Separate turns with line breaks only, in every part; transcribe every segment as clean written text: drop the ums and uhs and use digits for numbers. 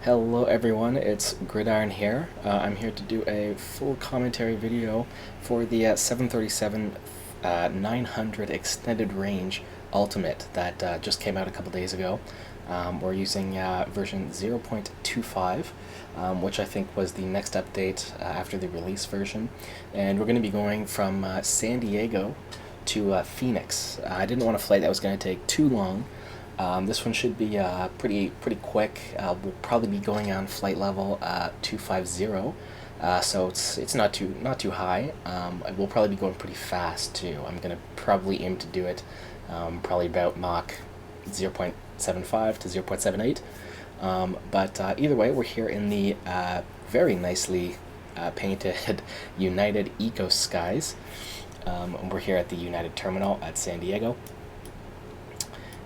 Hello everyone, it's Gridiron here. I'm here to do a full commentary video for the 737-900 extended range Ultimate that just came out a couple days ago. We're using version 0.25, which I think was the next update after the release version. And we're going to be going from San Diego to Phoenix. I didn't want a flight that was going to take too long. This one should be pretty quick. We'll probably be going on flight level 250, so it's not too high. We'll probably be going pretty fast too. I'm gonna probably aim to do it probably about Mach 0.75 to 0.78. But either way, we're here in the very nicely painted United Eco Skies. We're here at the United Terminal at San Diego.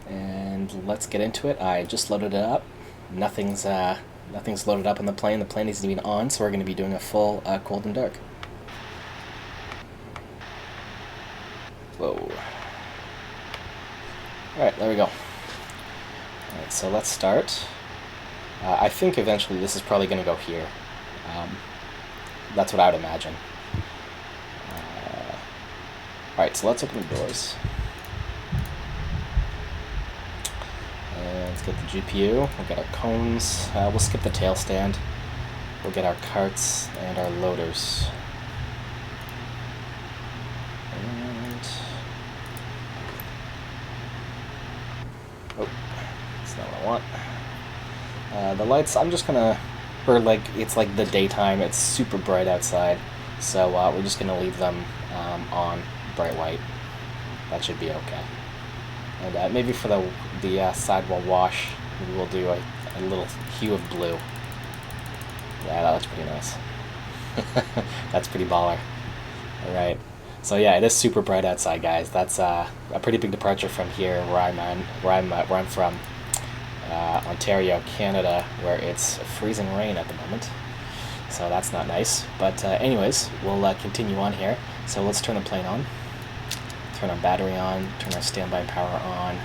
And let's get into it. I just loaded it up. Nothing's loaded up on the plane. The plane isn't even on, so we're going to be doing a full cold and dark. Whoa. Alright, there we go. Alright, so let's start. I think eventually this is probably going to go here. That's what I would imagine. Alright, so let's open the doors. Let's get the GPU, we'll get our cones, we'll skip the tail stand, we'll get our carts and our loaders. And... oh, that's not what I want. The lights, I'm just gonna, it's like the daytime, it's super bright outside, so we're just gonna leave them on bright white. That should be okay. And maybe for the sidewall wash, maybe we'll do a little hue of blue. Yeah, that looks pretty nice. That's pretty baller. Alright, so yeah, it is super bright outside, guys. That's a pretty big departure from here, where I'm from, Ontario, Canada, where it's freezing rain at the moment. So that's not nice. But anyways, we'll continue on here. So let's turn the plane on. Turn our battery on, turn our standby power on,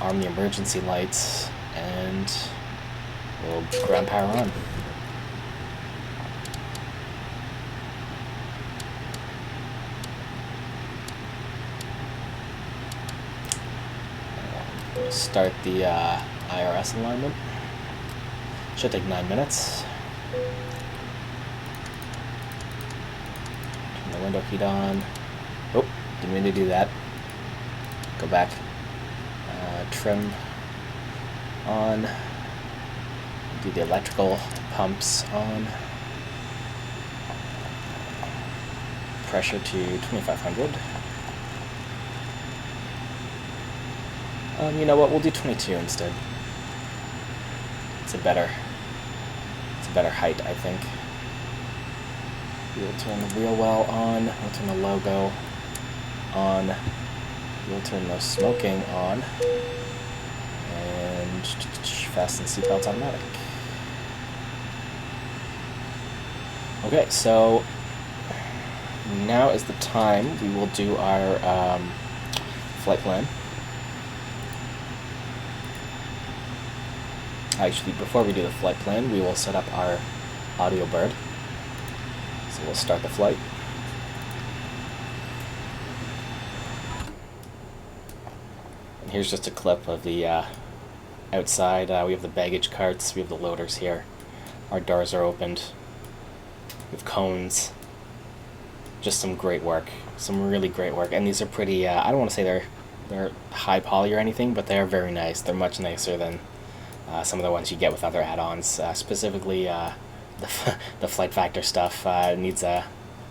arm the emergency lights, and we'll ground power on. We'll start the IRS alignment. Should take 9 minutes. Turn the window heat on. Oh. Didn't mean to do that. Go back. Trim on. Do the electrical pumps on. Pressure to 2500. You know what? We'll do 22 instead. It's a better height, I think. We'll turn the wheel well on. We'll turn the logo on. We'll turn no smoking on, and fasten seatbelts automatic. Okay, so now is the time we will do our flight plan. Actually, before we do the flight plan, we will set up our audio bird. So we'll start the flight. Here's just a clip of the outside. We have the baggage carts, we have the loaders here. Our doors are opened. We have cones. Just some great work. Some really great work. And these are pretty, I don't want to say they're high poly or anything, but they are very nice. They're much nicer than some of the ones you get with other add-ons. Specifically, the Flight Factor stuff needs a...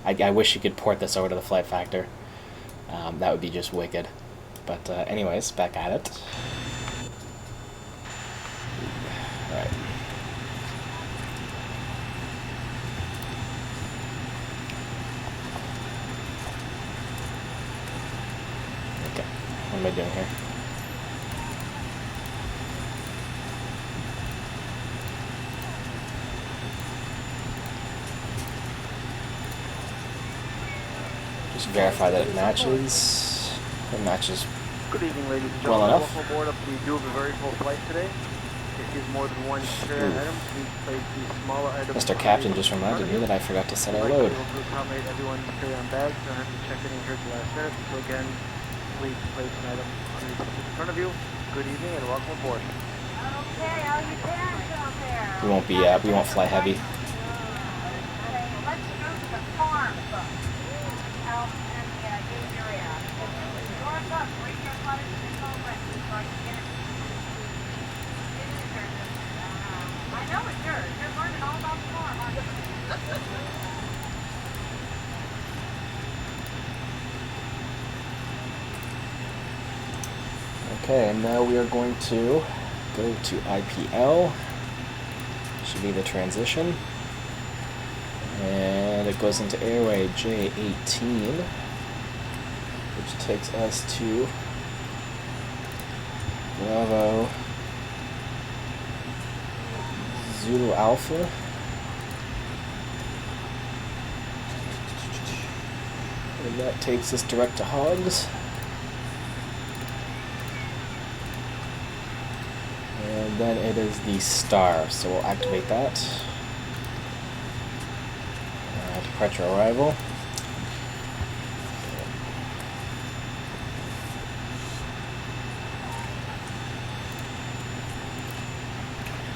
I wish you could port this over to the Flight Factor. That would be just wicked. But anyways, back at it. Alright. Okay, what am I doing here? Just verify that it matches. It matches.
Good evening, ladies and
Well
gentlemen.
enough.
Welcome aboard. We do have a very full flight today. is more than one carrier item, please place the smaller item.
Mr. Captain just reminded me that I forgot to set our load.
We'll accommodate everyone carry-on bags. Don't have to check in here at the last minute. So again, please place an item underneath in front of you. Good evening and welcome aboard.
Okay, how you doing out there?
We won't fly heavy.
Let's go to the farm out in the gate area. Doors up, bring your luggage to the ready so I can get it. It is yours. I know it's yours. You're learning all about the farm, aren't you?
Okay, and now we are going to go to IPL. Should be the transition. And it goes into airway J18, which takes us to Bravo Zulu Alpha. And that takes us direct to Hogs. And then it is the star, so we'll activate that. Departure arrival.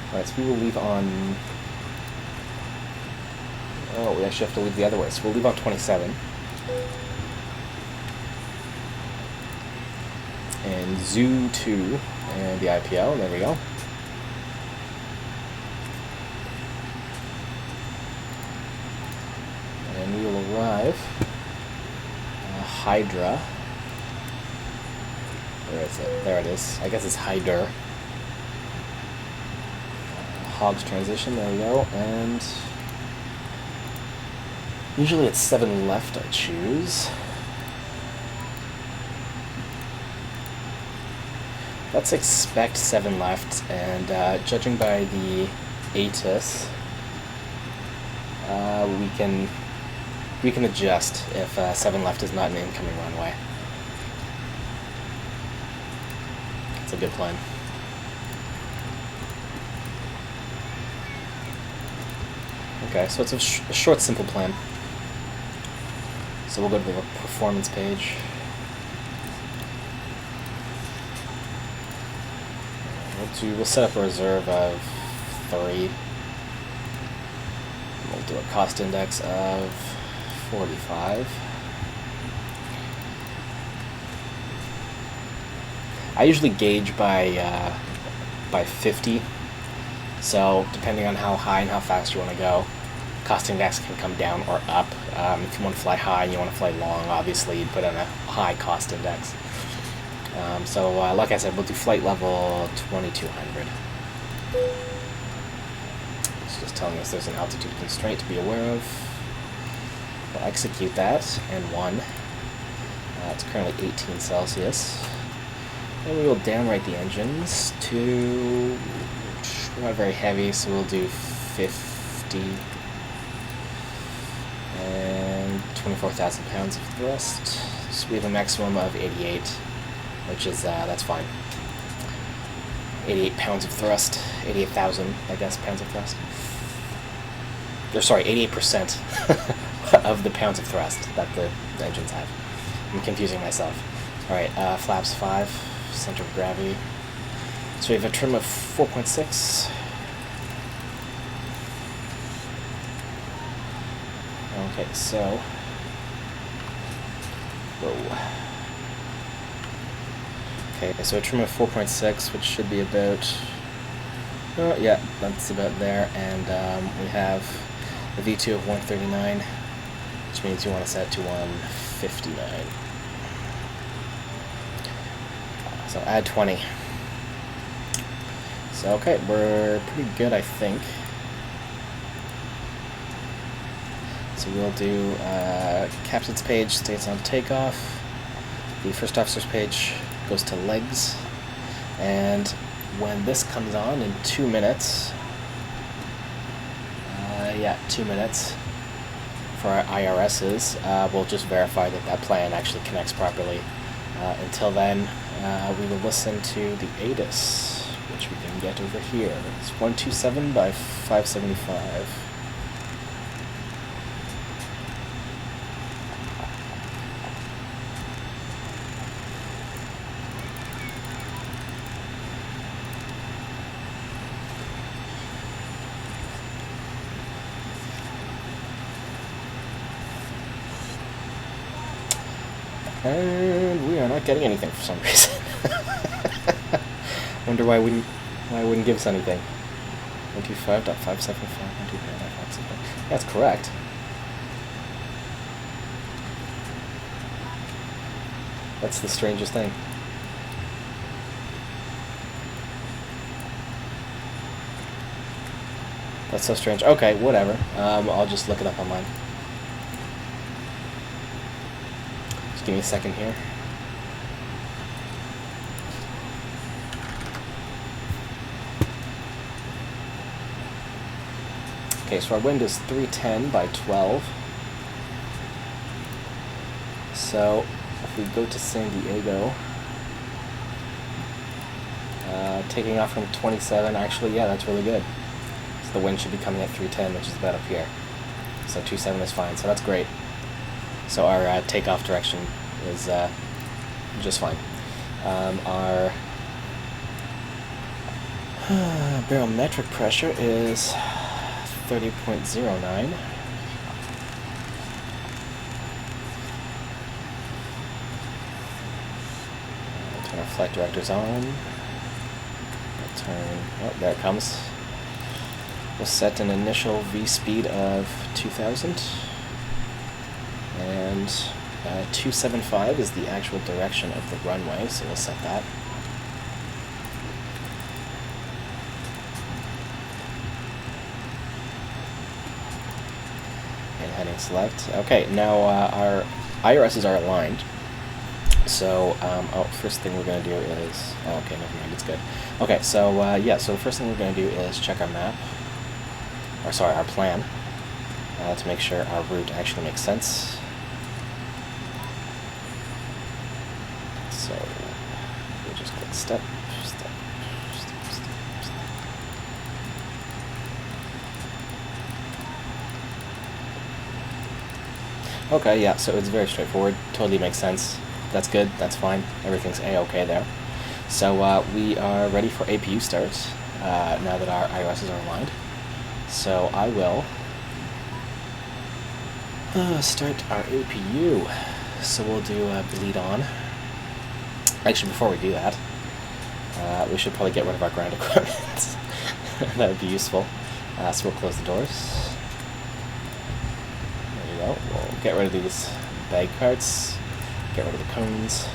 Alright, so we will leave on... Oh, we actually have to leave the other way, so we'll leave on 27. And Zoo 2, and the IPL, there we go. And we will arrive Hydra. Where is it? There it is. I guess it's Hydra. Hogs transition, there we go. And usually it's 7 left I choose. Let's expect 7 left, and judging by the ATIS, we can adjust if 7 left is not an incoming runway. It's a good plan. Okay, so it's a short, simple plan. So we'll go to the performance page. We'll set up a reserve of 3. We'll do a cost index of 45. I usually gauge by 50. So depending on how high and how fast you want to go, cost index can come down or up. If you want to fly high and you want to fly long, obviously you'd put in a high cost index. So like I said, we'll do flight level 2200. It's just telling us there's an altitude constraint to be aware of. We'll execute that, and 1. It's currently 18 Celsius. And we will downrate the engines to... We're not very heavy, so we'll do 50. And 24,000 pounds of thrust. So we have a maximum of 88. Which is, that's fine. 88 pounds of thrust. 88,000, I guess, pounds of thrust. Or, sorry, 88% of the pounds of thrust that the engines have. I'm confusing myself. Alright, flaps 5, center of gravity. So we have a trim of 4.6. Okay, so... Whoa. Okay, so a trim of 4.6, which should be about, oh yeah, that's about there, and we have a V2 of 139, which means you want to set to 159. So add 20. So okay, we're pretty good, I think. So we'll do captain's page stays on takeoff. The first officer's page goes to legs, and when this comes on in 2 minutes, 2 minutes for our IRSs, we'll just verify that that plan actually connects properly. Until then, we will listen to the ATIS, which we can get over here. It's 127 by 575. And we are not getting anything for some reason. Wonder why I wouldn't give us anything. 125.575. That's correct. That's the strangest thing. That's so strange. Okay, whatever. I'll just look it up online. Just give me a second here. Okay, so our wind is 310 by 12. So if we go to San Diego, taking off from 27, actually, yeah, that's really good. So the wind should be coming at 310, which is about up here. So 27 is fine, so that's great. So our takeoff direction is just fine. Our barometric pressure is 30.09. Turn our flight directors on. Turn. Oh, there it comes. We'll set an initial V speed of 2,000. And 275 is the actual direction of the runway, so we'll set that. And heading select. Okay, now our IRSs are aligned. So, first thing we're going to do is... Oh, okay, never mind, it's good. Okay, so, yeah, so the first thing we're going to do is check our map. Or, sorry, our plan. To make sure our route actually makes sense. So, we'll just click step, step, step, step, step. Okay, yeah, so it's very straightforward. Totally makes sense. That's good, that's fine. Everything's A-okay there. So we are ready for APU start now that our IRSs are aligned. So I will start our APU. So we'll do bleed on. Actually, before we do that, we should probably get rid of our ground equipment. That would be useful. So we'll close the doors. There you go. We'll get rid of these bag carts. Get rid of the cones.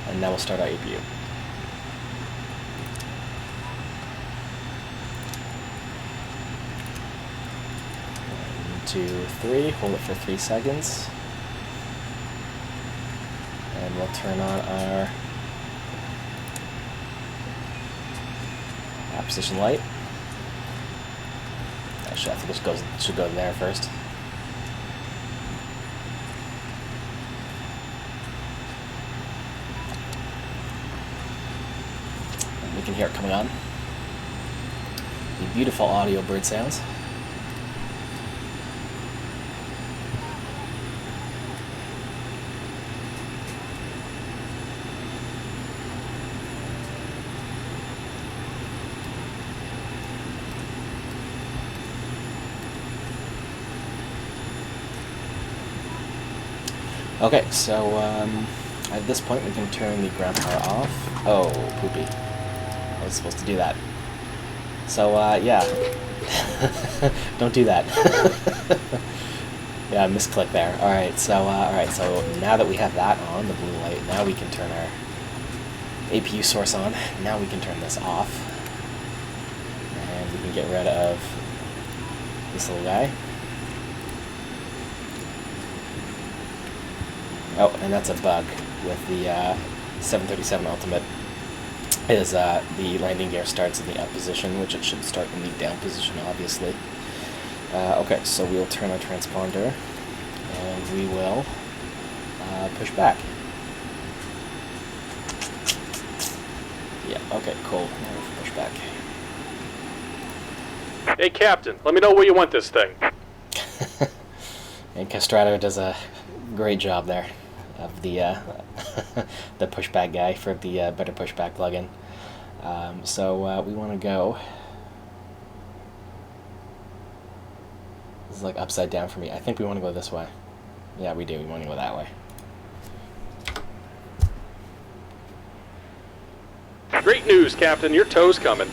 And now we'll start our APU. 1, 2, 3. Hold it for 3 seconds. And we'll turn on our position light. Actually, I think this should go there first. And we can hear it coming on. The beautiful audio bird sounds. Okay, so at this point we can turn the ground power off. Oh, poopy. I was supposed to do that. So, yeah. Don't do that. Yeah, misclick there. Alright, so now that we have that on, the blue light, now we can turn our APU source on. Now we can turn this off. And we can get rid of this little guy. Oh, and that's a bug with the 737 Ultimate, is the landing gear starts in the up position, which it should start in the down position, obviously. Okay, so we'll turn our transponder, and we will push back. Yeah. Okay, cool. Now we push back.
Hey, Captain, let me know where you want this thing.
And Castrato does a great job there of the the pushback guy for the better pushback plugin. So we want to go. This is like upside down for me. I think we want to go this way. Yeah, we do. We want to go that way.
Great news, Captain. Your tow's coming.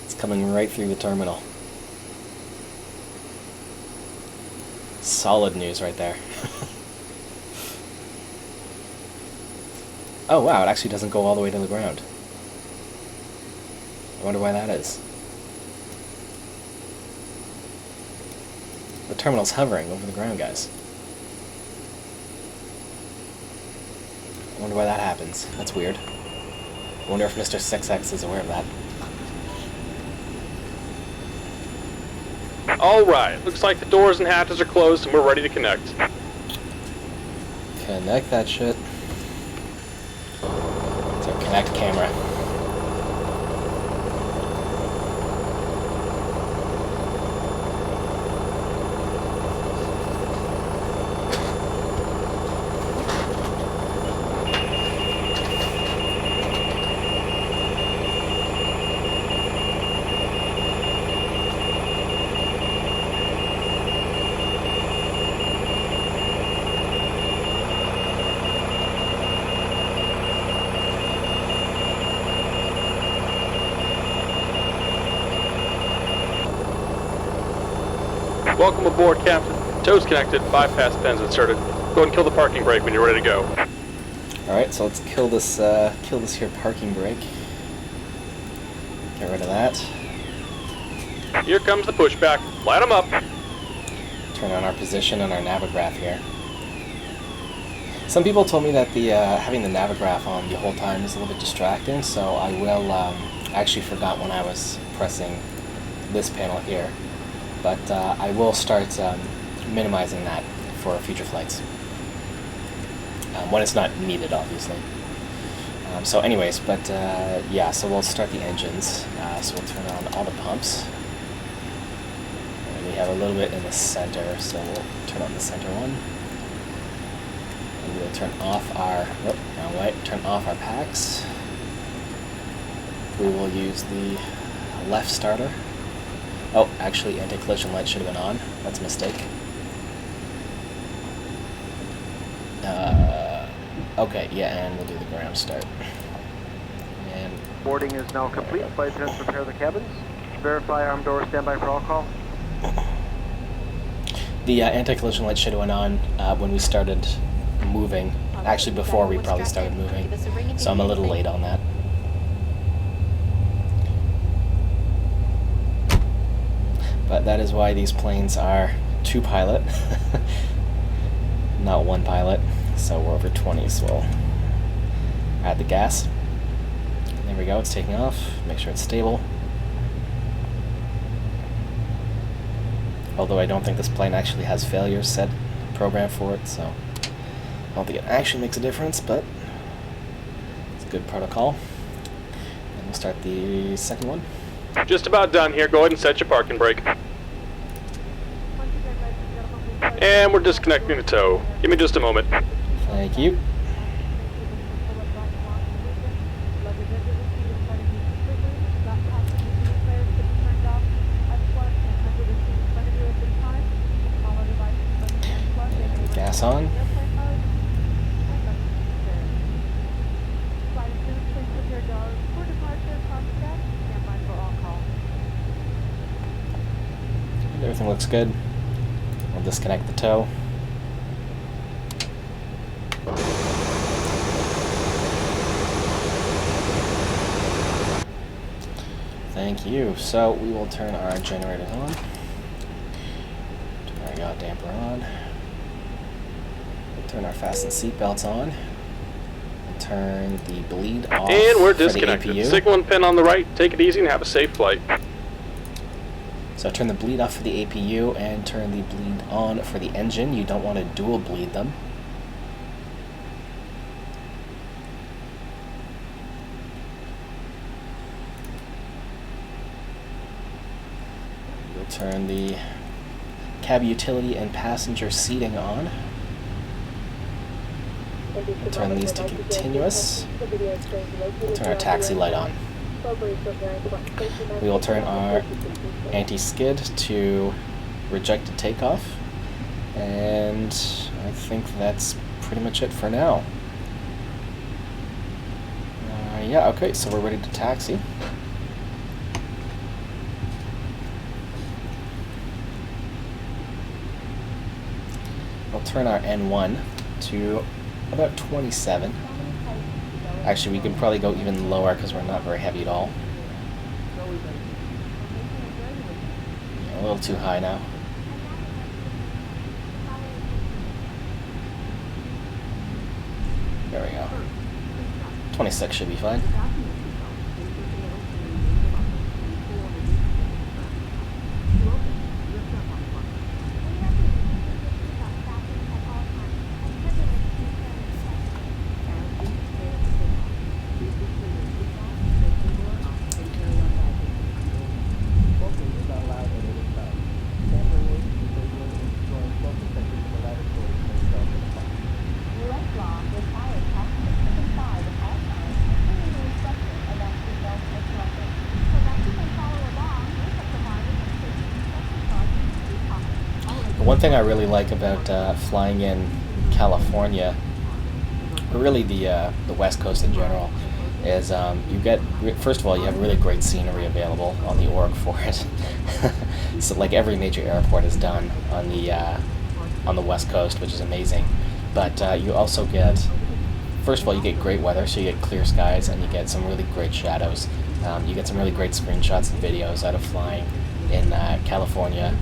It's coming right through the terminal. Solid news right there. Oh wow, it actually doesn't go all the way to the ground. I wonder why that is. The terminal's hovering over the ground, guys. I wonder why that happens. That's weird. I wonder if Mr. 6X is aware of that.
Alright, looks like the doors and hatches are closed and we're ready to connect.
Connect that shit. So connect camera.
Welcome aboard, Captain. Tow's connected, bypass pins inserted. Go ahead and kill the parking brake when you're ready to go.
Alright, so let's kill this here parking brake. Get rid of that.
Here comes the pushback. Light them up.
Turn on our position and our Navigraph here. Some people told me that the having the Navigraph on the whole time is a little bit distracting, so I will, I actually forgot when I was pressing this panel here. But I will start minimizing that for future flights. When it's not needed, obviously. So anyways, but yeah, so we'll start the engines. So we'll turn on all the pumps. And we have a little bit in the center, so we'll turn on the center one. And we'll turn off our, oh, wrong way, turn off our packs. We will use the left starter. Oh, actually, anti-collision light should have been on. That's a mistake. Okay, yeah, and we'll do the ground start. And
Boarding is now complete. Flight attendants prepare the cabins. Verify arm door, standby for all call.
the anti-collision light should have went on when we started moving. Actually, before we probably started moving. So I'm a little late on that. But that is why these planes are 2 pilot, not 1 pilot. So we're over 20, so we'll add the gas. There we go, it's taking off. Make sure it's stable. Although I don't think this plane actually has failures set programmed for it, so I don't think it actually makes a difference, but it's a good protocol. And we'll start the second one.
Just about done here. Go ahead and set your parking brake. And we're disconnecting the tow. Give me just a moment.
Thank you. Gas on. Everything looks good. We'll disconnect the tow. Thank you. So we will turn our generators on. Turn our yaw damper on. We'll turn our fasten seat belts on. And turn the bleed off.
And we're
for the
disconnected.
APU.
Signal and pin on the right. Take it easy and have a safe flight.
So turn the bleed off for the APU and turn the bleed on for the engine. You don't want to dual bleed them. You'll turn the cab utility and passenger seating on. We'll turn these to continuous. We'll turn our taxi light on. We will turn our anti-skid to rejected takeoff. And I think that's pretty much it for now. Yeah, okay, so we're ready to taxi. We'll turn our N1 to about 27. Actually, we could probably go even lower because we're not very heavy at all. A little too high now. There we go. 26 should be fine. One thing I really like about flying in California, or really the West Coast in general, is you get, first of all, you have really great scenery available on the org for it. So like every major airport is done on the West Coast, which is amazing. But you also get, first of all, you get great weather, so you get clear skies and you get some really great shadows. You get some really great screenshots and videos out of flying in California.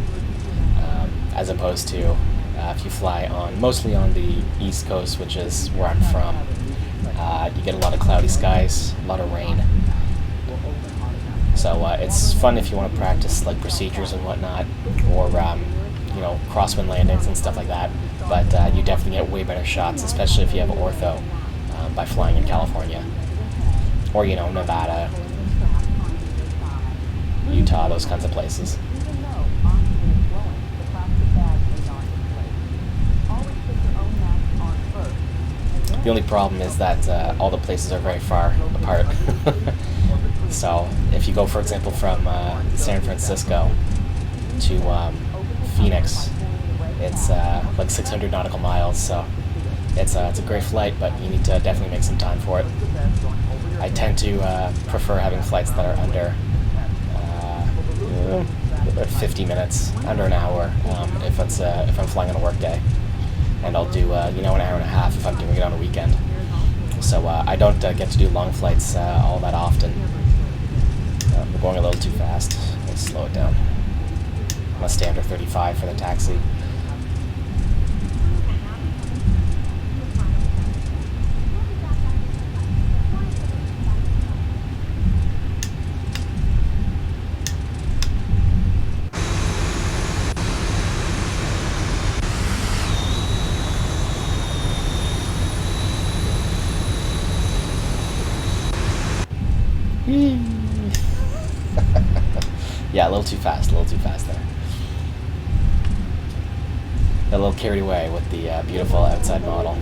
As opposed to if you fly on mostly on the East Coast, which is where I'm from, you get a lot of cloudy skies, a lot of rain. So it's fun if you want to practice like procedures and whatnot, or you know, crosswind landings and stuff like that. But you definitely get way better shots, especially if you have ortho by flying in California, or you know, Nevada, Utah, those kinds of places. The only problem is that all the places are very far apart. So if you go, for example, from San Francisco to Phoenix, it's like 600 nautical miles, so it's a great flight, but you need to definitely make some time for it. I tend to prefer having flights that are under about 50 minutes, under an hour, if I'm flying on a work day. And I'll do, you know, an hour and a half if I'm doing it on a weekend. So I don't get to do long flights all that often. We're going a little too fast. Let's slow it down. I'm a standard 35 for the taxi. Yeah, a little too fast there. Got a little carried away with the beautiful outside model.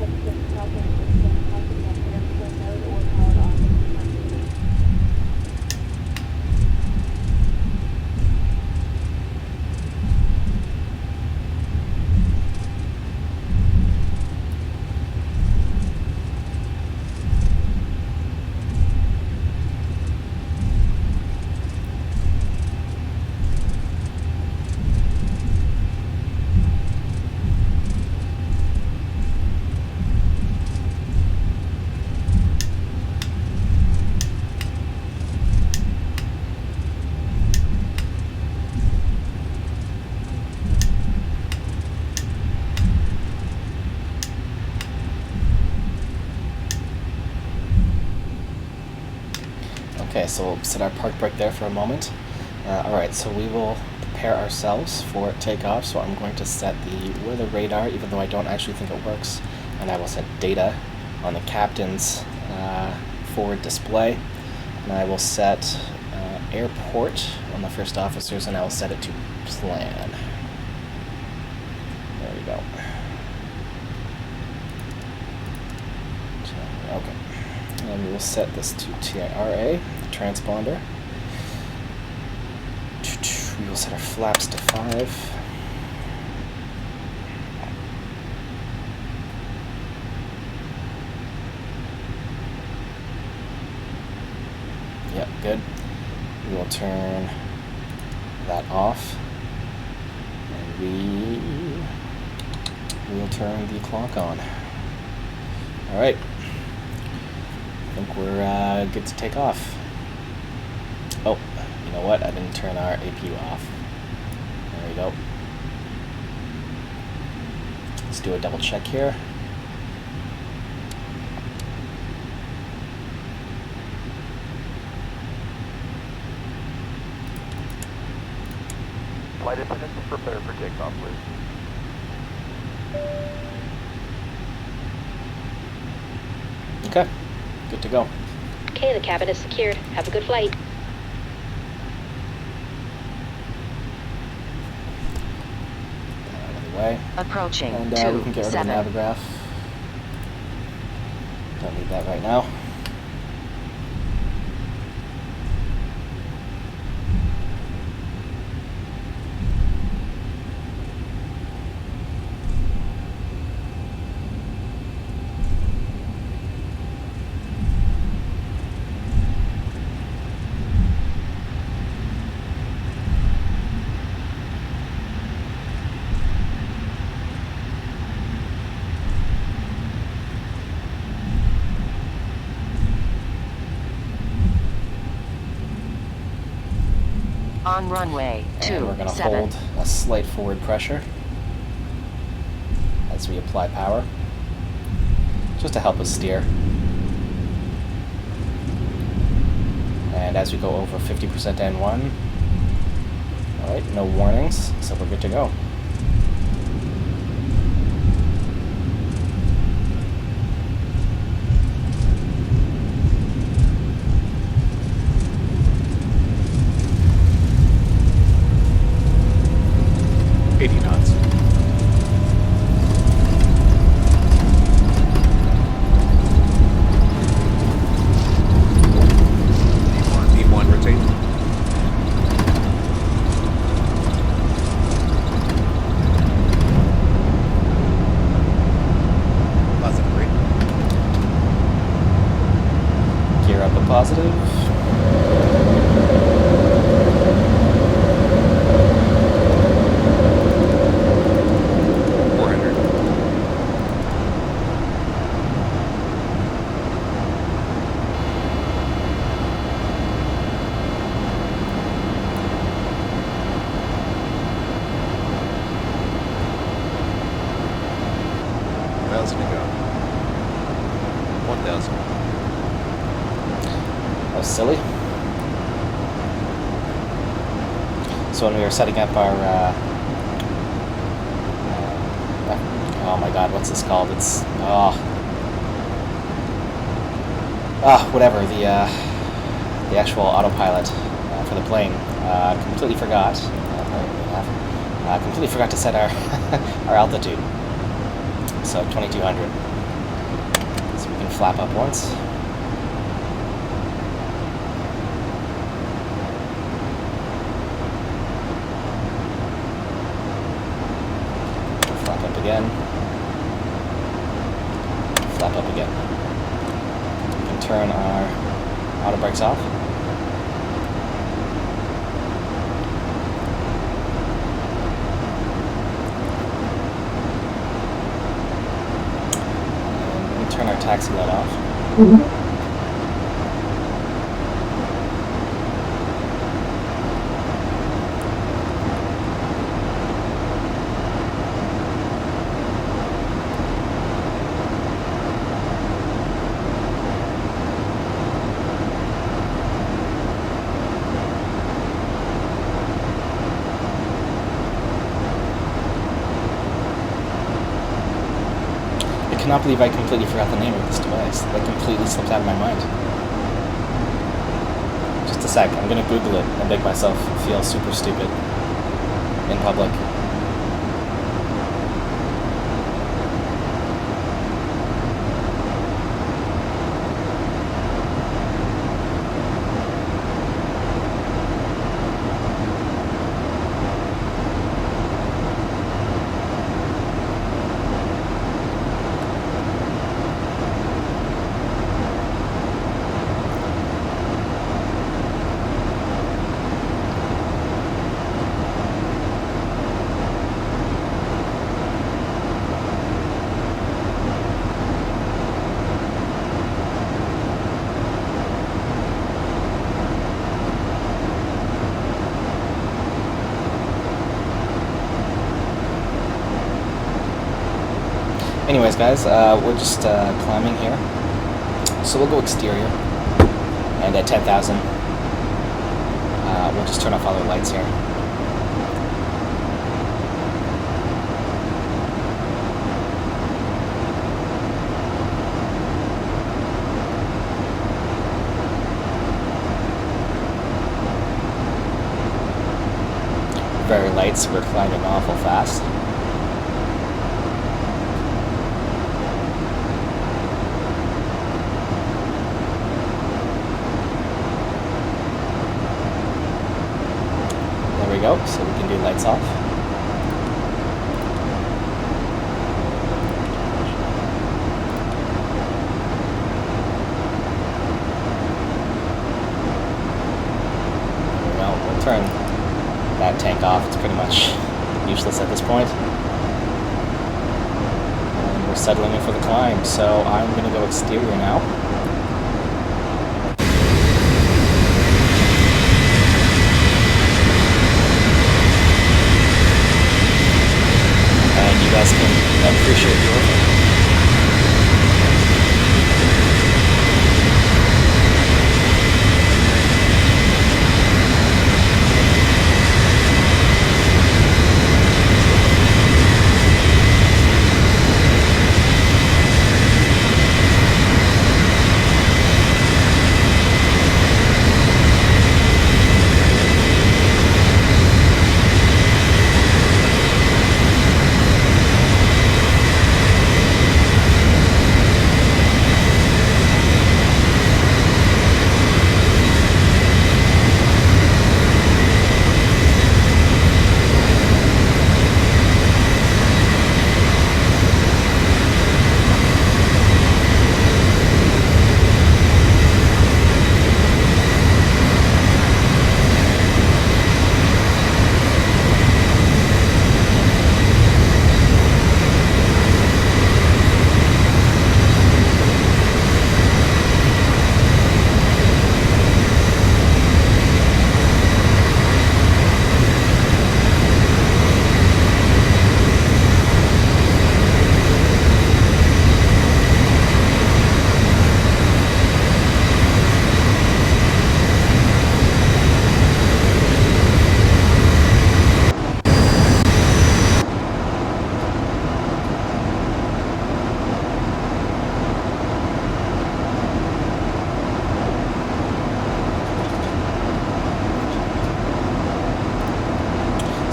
Okay, so we'll set our park brake there for a moment. Alright, so we will prepare ourselves for takeoff. So I'm going to set the weather radar, even though I don't actually think it works. And I will set data on the captain's forward display. And I will set airport on the first officers, and I will set it to plan. There we go. Okay. And we will set this to TIRA, the transponder. We will set our flaps to 5. Yep, good. We will turn that off. And we will turn the clock on. Alright. I think we're good to take off. Oh, you know what? I didn't turn our APU off. There we go. Let's do a double check here.
Flight attendants, prepare for takeoff, please.
Okay, good to go.
Okay, the cabin is secured. Have a good flight.
Out of the way.
Approaching
And we can get rid of the Navigraph. Don't need that right now.
On runway
And we're going to
27.
hold a slight forward pressure as we apply power, just to help us steer. And as we go over 50% N1, alright, no warnings, so we're good to go. Positive. That was silly. So when we were setting up our, oh my god, what's this called? It's, whatever, the actual autopilot for the plane. Completely forgot. Completely forgot to set our our altitude. So 2200. So we can flap up once. Flap up again. Flap up again. We can turn our auto brakes off. Turn our taxi light off. cannot believe I completely forgot the name of this device. That completely slipped out of my mind. Just a sec, I'm gonna Google it and make myself feel super stupid in public. Anyways, guys, we're just climbing here, so we'll go exterior, and at 10,000, we'll just turn off all the lights here. Very light, so we're climbing awful fast. Go, so we can do lights off. There we go. We'll turn that tank off. It's pretty much useless at this point. And we're settling in for the climb, so I'm going to go exterior now. You guys can appreciate the Ortho.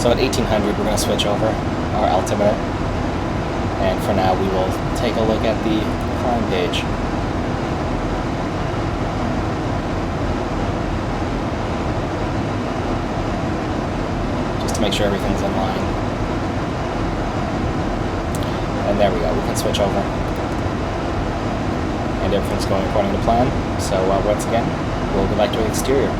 So at 1800 we're going to switch over our altimeter, and for now we will take a look at the climb page. Just to make sure everything's in line. And there we go, we can switch over. And everything's going according to plan. So once again, we'll go back to the exterior.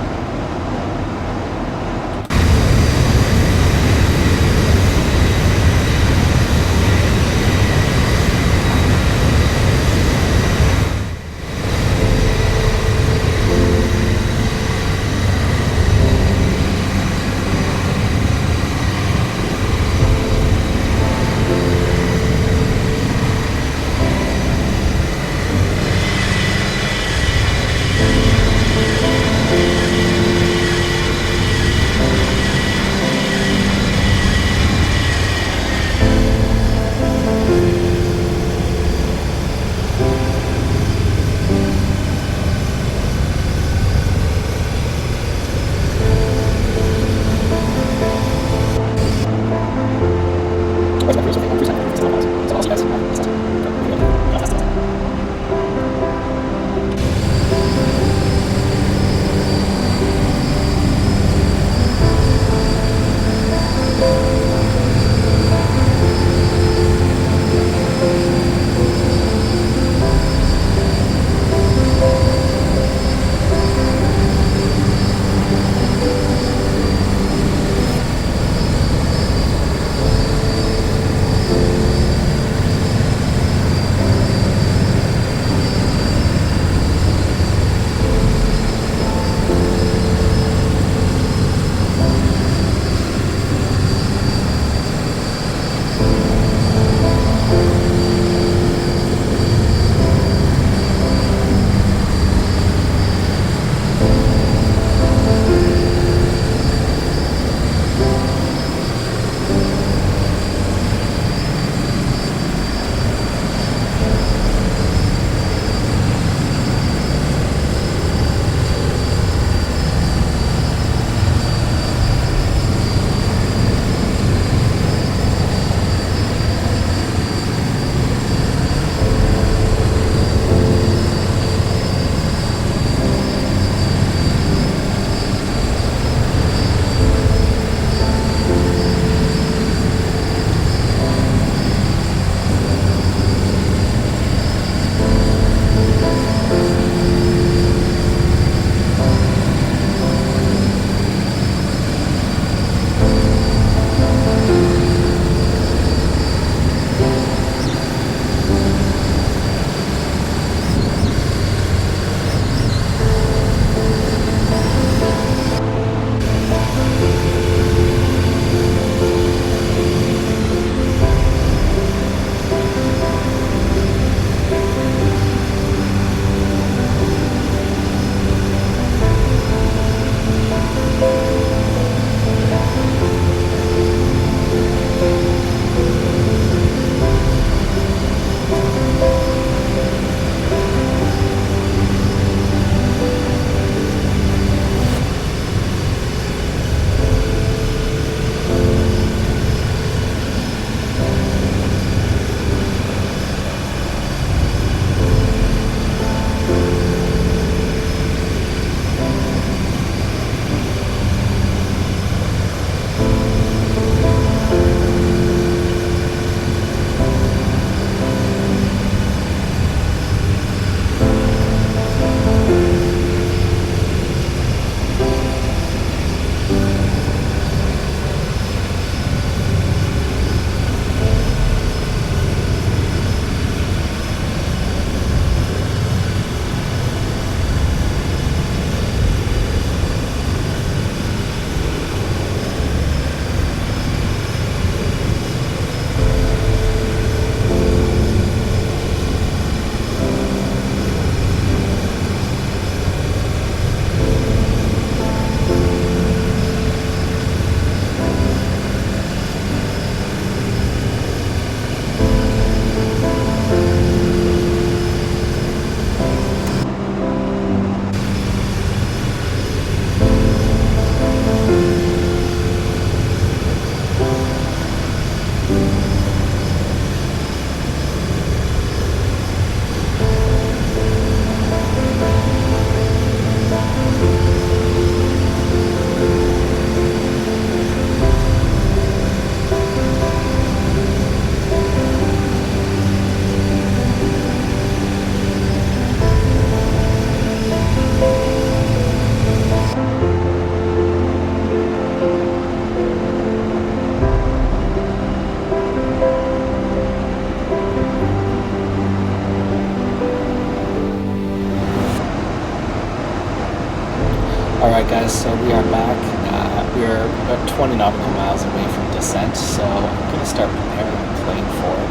about 20 nautical miles away from descent, so I'm going to start preparing the plane for it.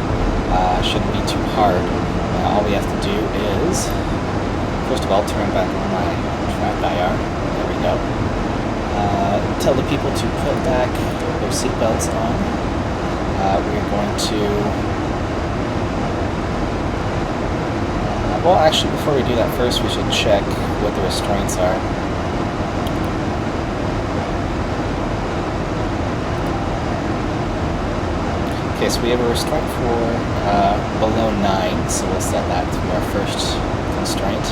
Shouldn't be too hard. All we have to do is, first of all, turn back on my track IR. There we go. Tell the people to put back their seatbelts on. We're going to... well, actually, before we do that, first we should check what the restraints are. Okay, so we have a restraint for below 9, so we'll set that to our first constraint.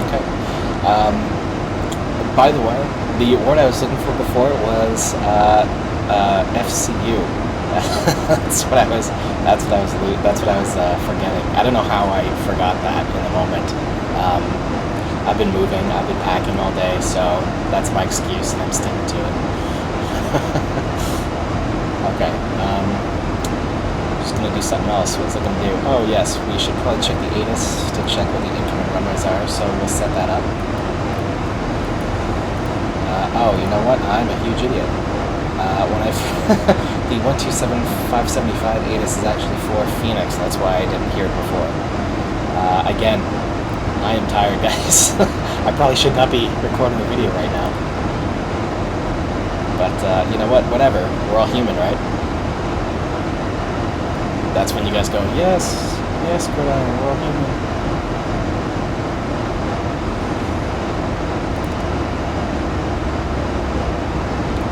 Okay. By the way, the word I was looking for before was FCU. That's what I was forgetting. I don't know how I forgot that in the moment. I've been moving, I've been packing all day, so that's my excuse, and I'm sticking to it. Okay, just gonna do something else. What was I gonna do? Oh yes, we should probably check the ATIS to check what the incoming runways are, so we'll set that up. Oh, you know what? I'm a huge idiot. When the 127575 ATIS is actually for Phoenix, that's why I didn't hear it before. Again, I am tired, guys. I probably should not be recording the video right now. But, you know what? Whatever. We're all human, right? That's when you guys go, yes, yes, Gridiron, we're all human.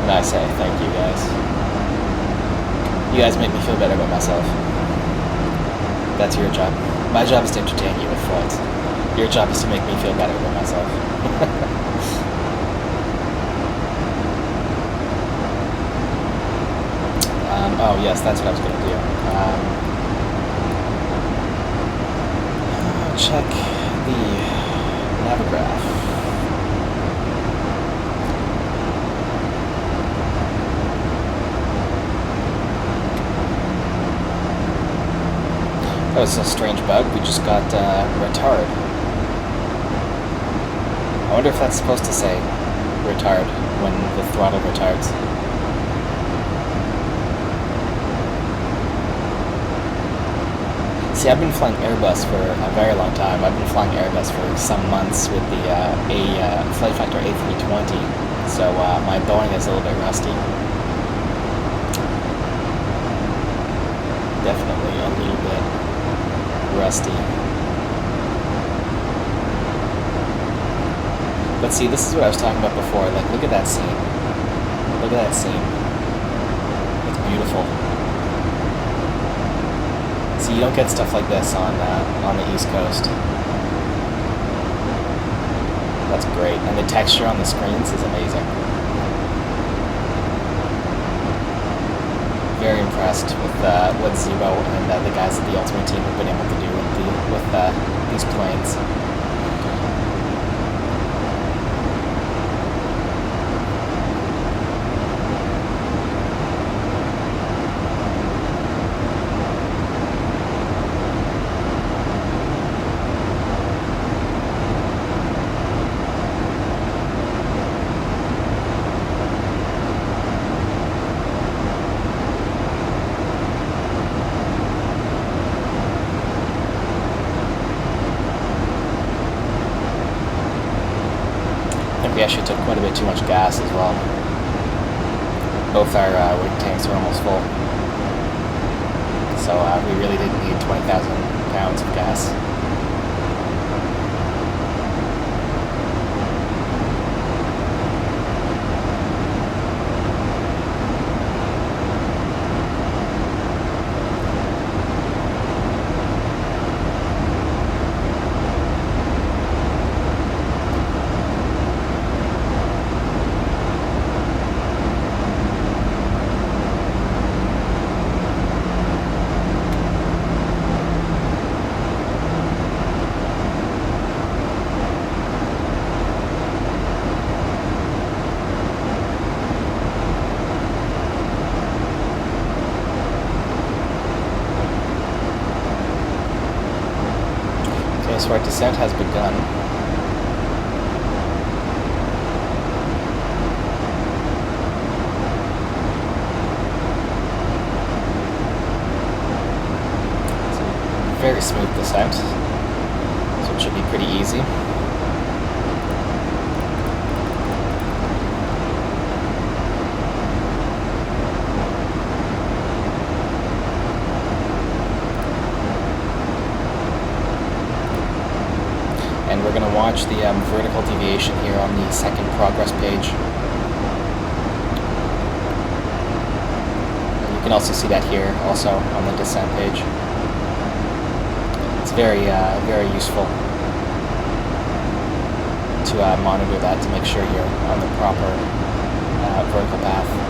And I say, thank you, guys. You guys make me feel better about myself. That's your job. My job is to entertain you with flights. Your job is to make me feel better about myself. Oh yes, that's what I was going to do. Check the Navigraph. That was a strange bug. We just got retard. I wonder if that's supposed to say retard when the throttle retards. See, I've been flying Airbus for a very long time. I've been flying Airbus for some months with the flight factor A320, so my Boeing is a little bit rusty. Definitely a little bit rusty. But see, this is what I was talking about before. Like, look at that scene. Look at that scene. It's beautiful. See, you don't get stuff like this on the East Coast. That's great, and the texture on the screens is amazing. Very impressed with what Zebo and the guys at the Ultimate team have been able to do with these planes. We actually took quite a bit too much gas as well. Both our wing tanks were almost full. So we really didn't need 20,000 pounds of gas. So our descent has begun. very smooth descent, so it should be pretty easy. And we're going to watch the vertical deviation here on the second progress page. And you can also see that here, also on the descent page. It's very, very useful to monitor that to make sure you're on the proper vertical path.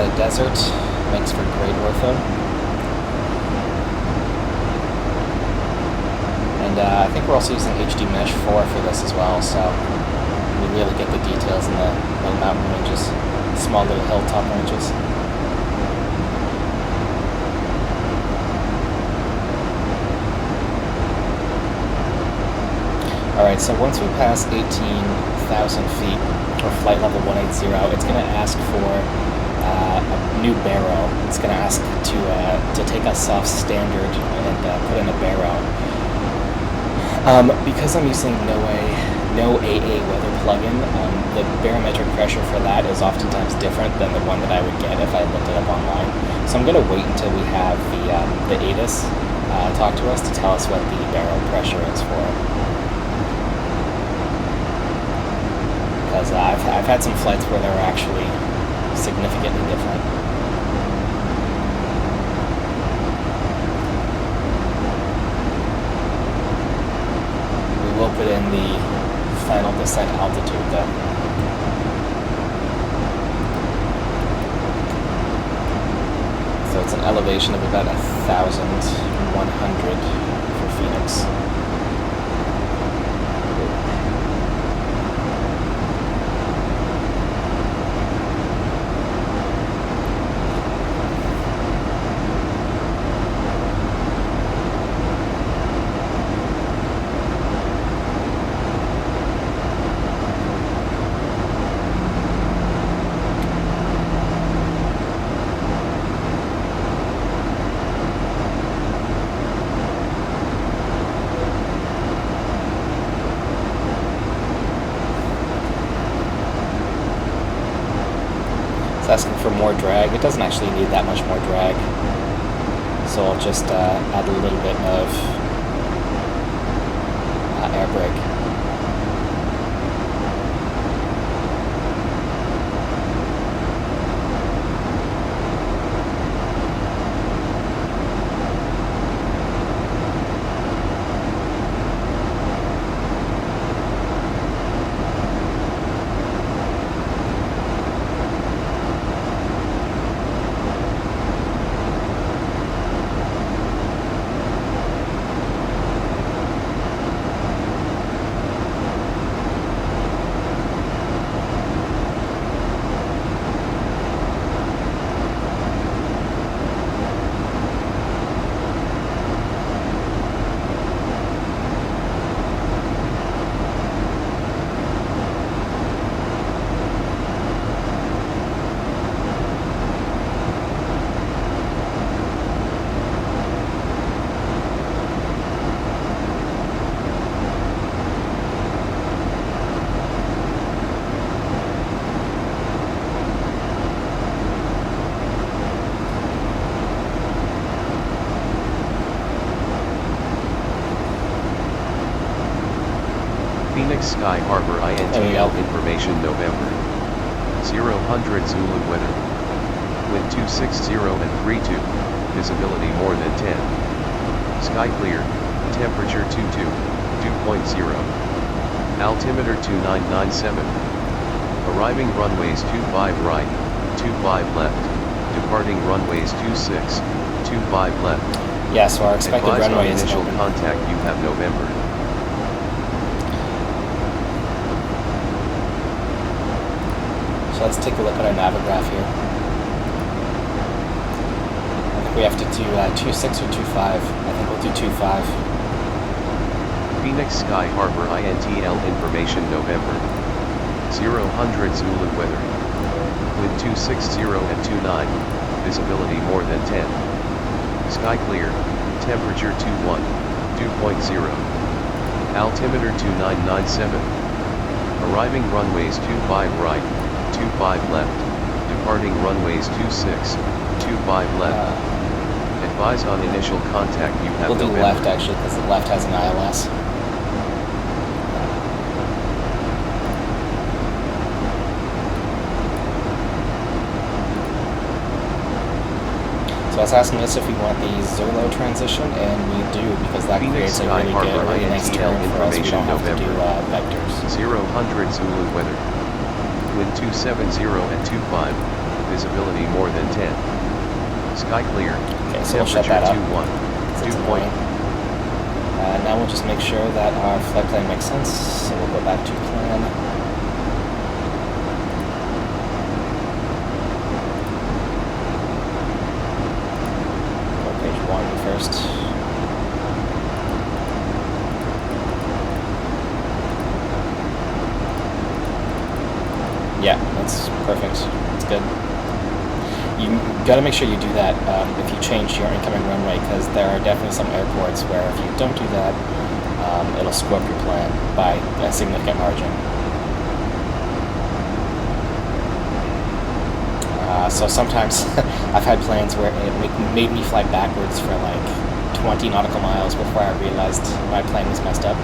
The desert makes for great Ortho. And I think we're also using HD Mesh 4 for this as well, so we really get the details in the little mountain ranges, small little hilltop ranges. Alright, so once we pass 18,000 feet, or flight level 180, it's going to ask for a new barrow. It's going to ask to take us off standard and put in a barrow. Because I'm using NOAA Weather plugin, the barometric pressure for that is oftentimes different than the one that I would get if I looked it up online. So I'm going to wait until we have the ATIS talk to us to tell us what the barrow pressure is for. Because I've had some flights where they're actually significantly different. We will put in the final descent altitude though. So it's an elevation of about 1,100 for Phoenix. Asking for more drag. It doesn't actually need that much more drag, so I'll just add a little bit of air brake.
Phoenix Sky Harbor INTL information November 000 Zulu weather. Wind 260 and 32, visibility more than 10. Sky clear, temperature 2.0. Altimeter 2997. Arriving runways 25 right, 25 left. Departing runways 26, 25 left.
Yeah, so our expected
Advise
runway
on
is
initial
open.
contact you have November.
So let's take a look at our Navigraph here. we have to do 2.6 or 2.5? I think we'll do 2.5.
Phoenix Sky Harbor INTL information November. 000 Zulu weather. Wind 260 at 29, visibility more than 10. Sky clear, temperature 21, dew point 0. Altimeter 2997. Arriving runways 25 right, 25 left. Departing runways 26, 25 left. Advise on initial contact you have
We'll do
November.
left actually, because the left has an ILS. So I was asking us if we want the Zerlo transition, and we do, because that
Phoenix
creates a
Sky
really
Harbor
good, really nice
INTL
turn for us. We don't have to do
November.
vectors.
000 Zulu weather. Wind 270 at 25, visibility more than 10. Sky clear,
Okay, so we'll shut
temperature
that up.
21,
So
dew
it's
point.
annoying. Now we'll just make sure that our flight plan makes sense. So we'll go back to plan. Go page 1 first. Yeah, that's perfect. That's good. You gotta make sure you do that if you change your incoming runway, because there are definitely some airports where if you don't do that, it'll screw up your plan by a significant margin. So sometimes I've had plans where it made me fly backwards for like 20 nautical miles before I realized my plan was messed up.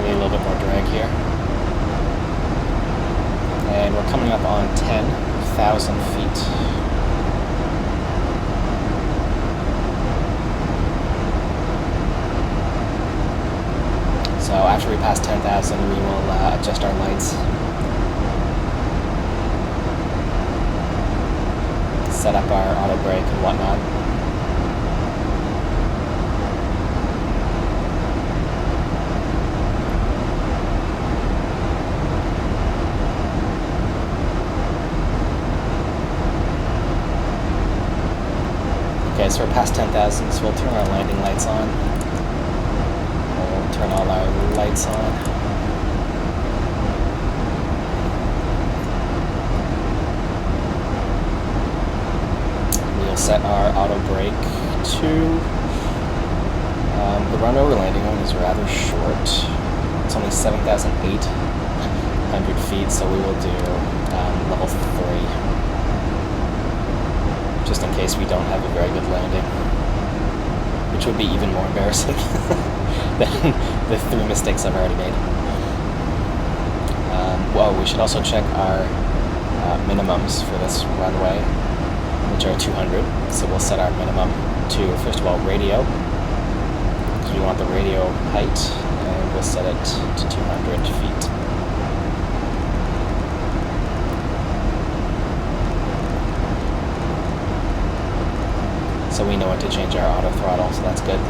A little bit more drag here, and we're coming up on 10,000 feet. So after we pass 10,000, we will adjust our lights, set up our auto brake and whatnot. Okay, so we're past 10,000, so we'll turn our landing lights on. We'll turn all our lights on. We'll set our auto brake to... the runway we're landing on is rather short. It's only 7,800 feet, so we will do level 3. Just in case we don't have a very good landing, which would be even more embarrassing than the 3 mistakes I've already made. Well, we should also check our minimums for this runway, which are 200. So we'll set our minimum to, first of all, radio, because we want the radio height, and we'll set it to 200 feet. So we know when to change our auto throttle, so that's good.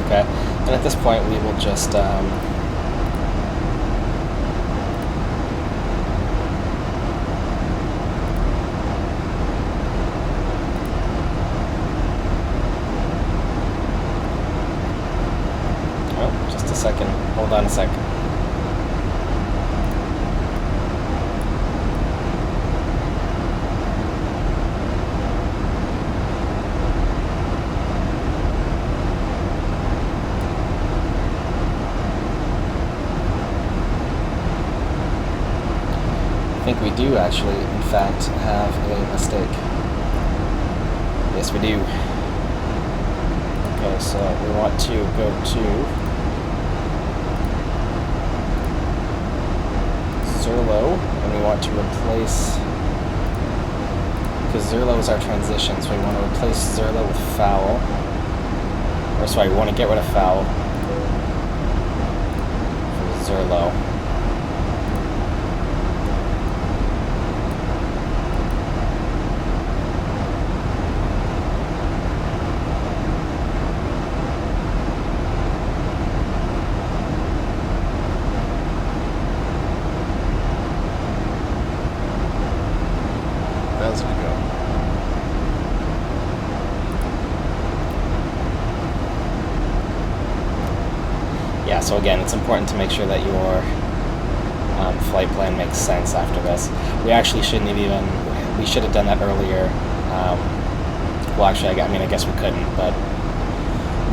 Okay, and at this point we will just second. Hold on a second. I think we do actually, in fact, have a mistake. Yes, we do. Okay, so we want to go to Zerlo, and we want to replace, because Zerlo is our transition, so we want to replace Zerlo with foul, or sorry, we want to get rid of foul, Zerlo.
How's it go?
Yeah, so again, it's important to make sure that your flight plan makes sense after this. We actually shouldn't have even, we should have done that earlier. Well, actually, I mean, I guess we couldn't, but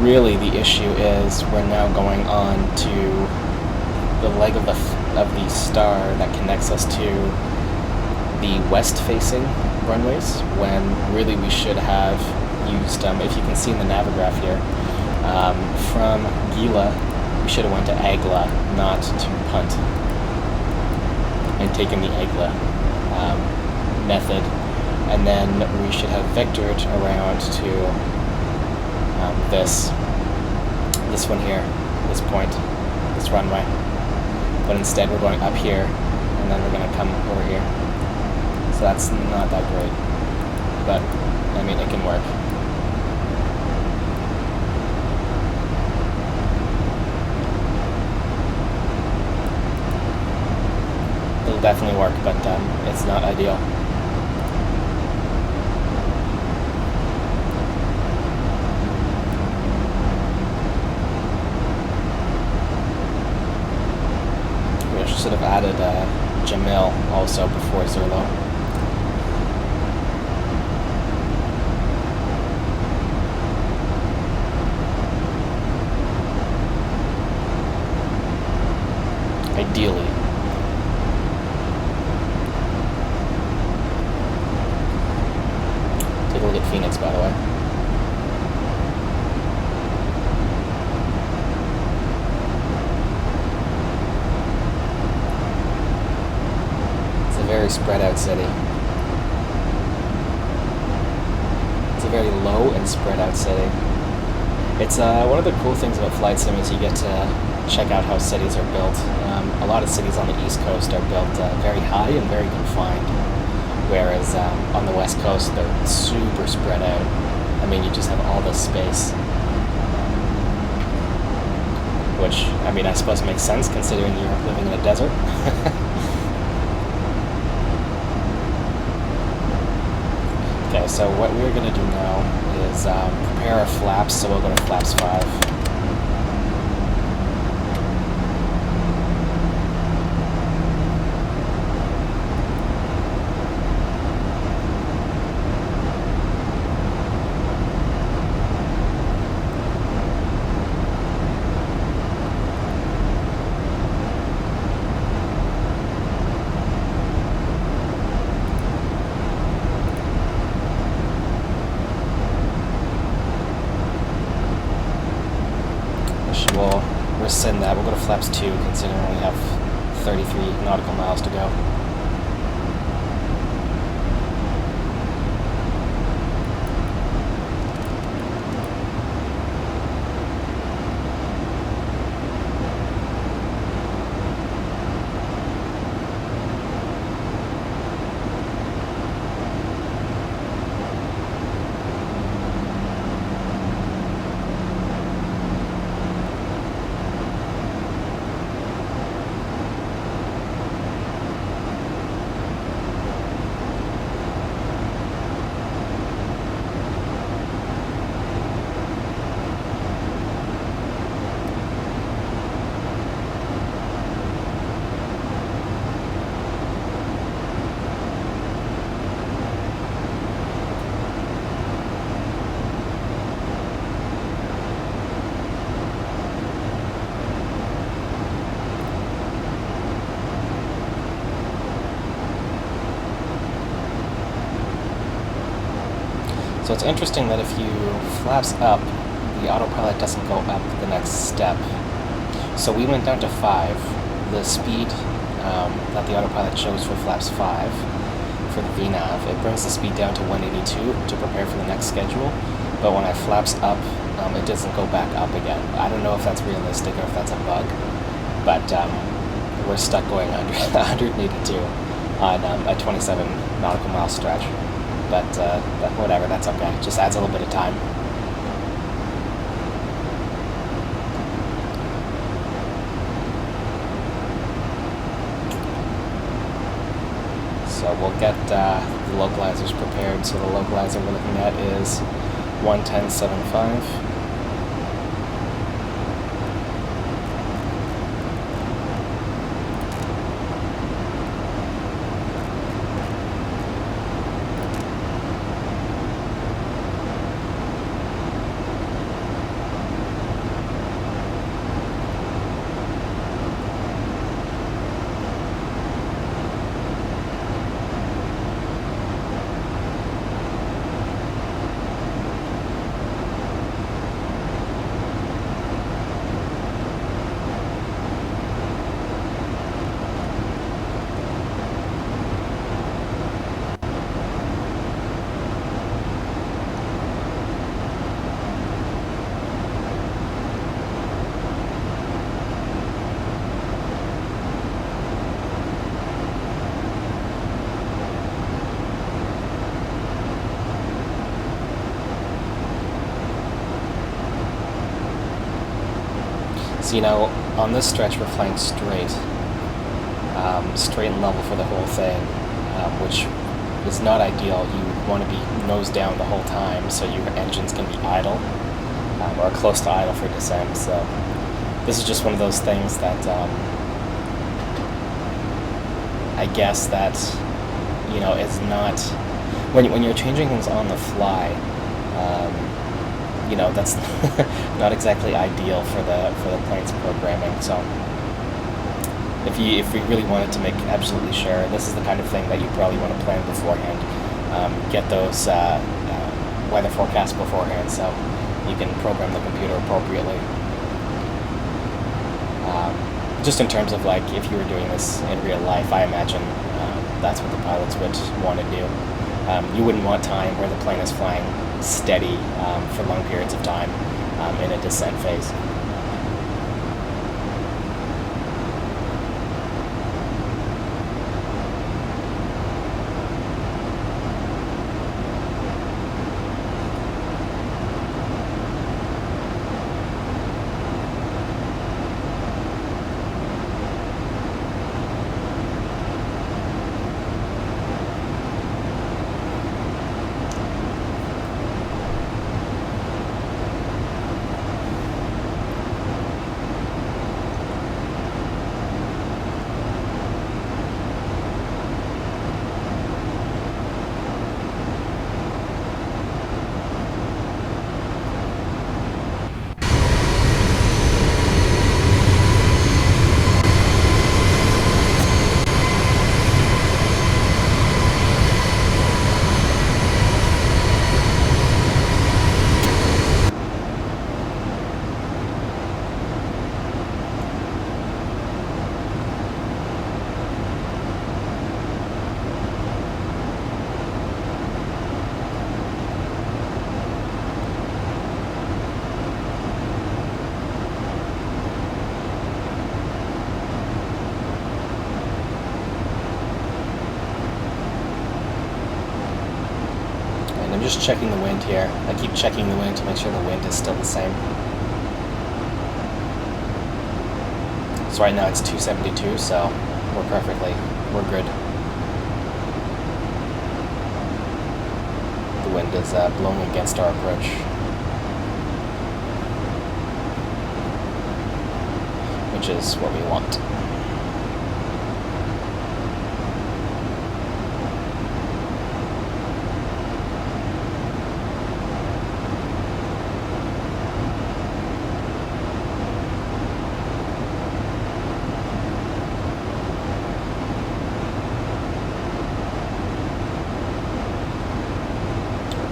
really the issue is we're now going on to the leg of the star that connects us to the west-facing runways, when really we should have used, if you can see in the Navigraph here, from Gila, we should have went to Agla, not to Punt, and taken the Agla method, and then we should have vectored around to this one here, this point, this runway, but instead we're going up here, and then we're going to come over here. So that's not that great, but I mean, it can work. It'll definitely work, but it's not ideal. We should have added Jamil also before Zerlo. Ideally. Take a look at Phoenix, by the way. It's a very spread out city. It's a very low and spread out city. It's one of the cool things about Flight Sim is you get to check out how cities are built. A lot of cities on the East Coast are built very high and very confined, whereas on the West Coast they're super spread out. I mean, you just have all this space, which, I mean, I suppose makes sense considering you're living in a desert. Okay, so what we're going to do now is prepare our flaps, so we'll go to flaps 5. We'll rescind that. We'll go to flaps 2, considering we only have 33 nautical miles to go. So it's interesting that if you flaps up, the autopilot doesn't go up the next step. So we went down to 5. The speed that the autopilot shows for flaps 5 for the VNAV, it brings the speed down to 182 to prepare for the next schedule. But when I flaps up, it doesn't go back up again. I don't know if that's realistic or if that's a bug, but we're stuck going under 182 on a 27 nautical mile stretch. But whatever, that's okay. Just adds a little bit of time. So we'll get the localizers prepared. So the localizer we're looking at is 110.75. So, you know, on this stretch we're flying straight, straight and level for the whole thing, which is not ideal. You want to be nose down the whole time so your engines can be idle, or close to idle for descent. So this is just one of those things that I guess that, you know, is not, when you're changing things on the fly, you know, that's not exactly ideal for the plane's programming. So if you really wanted to make absolutely sure, this is the kind of thing that you probably want to plan beforehand. Get those weather forecasts beforehand so you can program the computer appropriately. Just in terms of, like, if you were doing this in real life, I imagine that's what the pilots would want to do. You wouldn't want time where the plane is flying steady for long periods of time in a descent phase. I'm just checking the wind here. I keep checking the wind to make sure the wind is still the same. So right now it's 272, so we're good. The wind is blowing against our approach, which is what we want.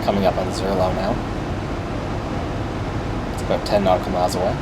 Coming up on Zerlo now. It's about 10 nautical miles away.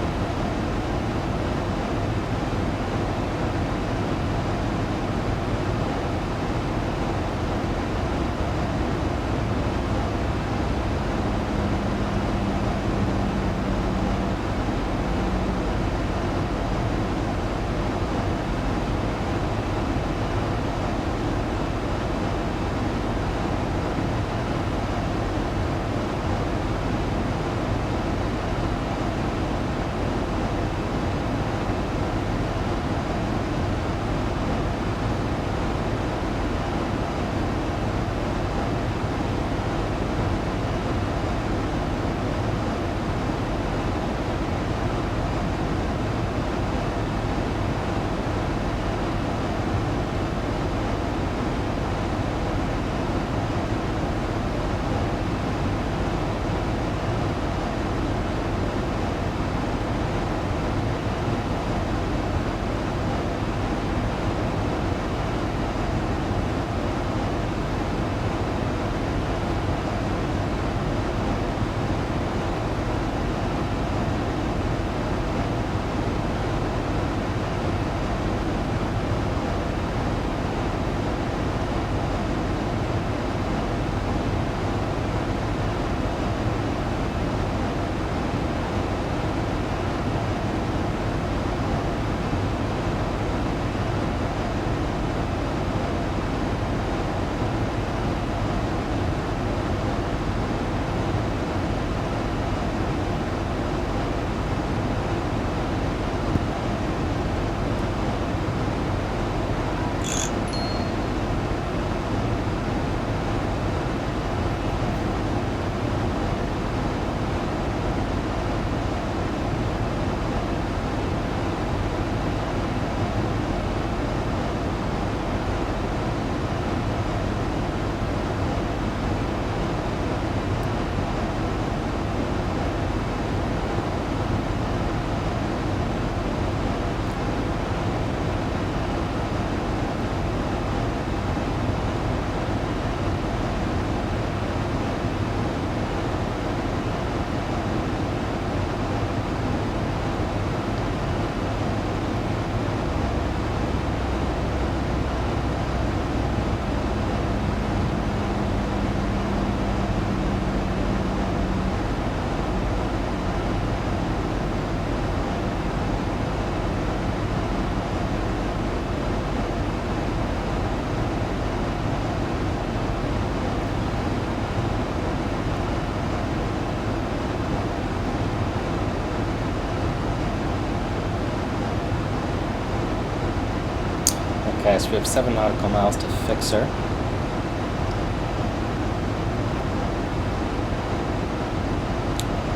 Okay, so we have 7 nautical miles to Fixer.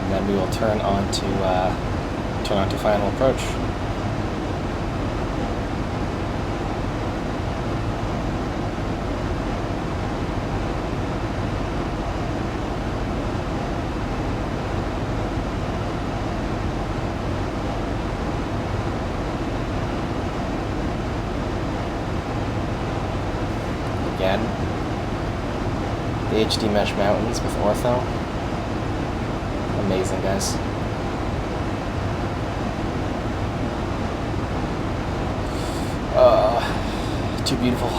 And then we will turn on to final approach. Again, the HD Mesh Mountains with Ortho. Amazing, guys. Too beautiful.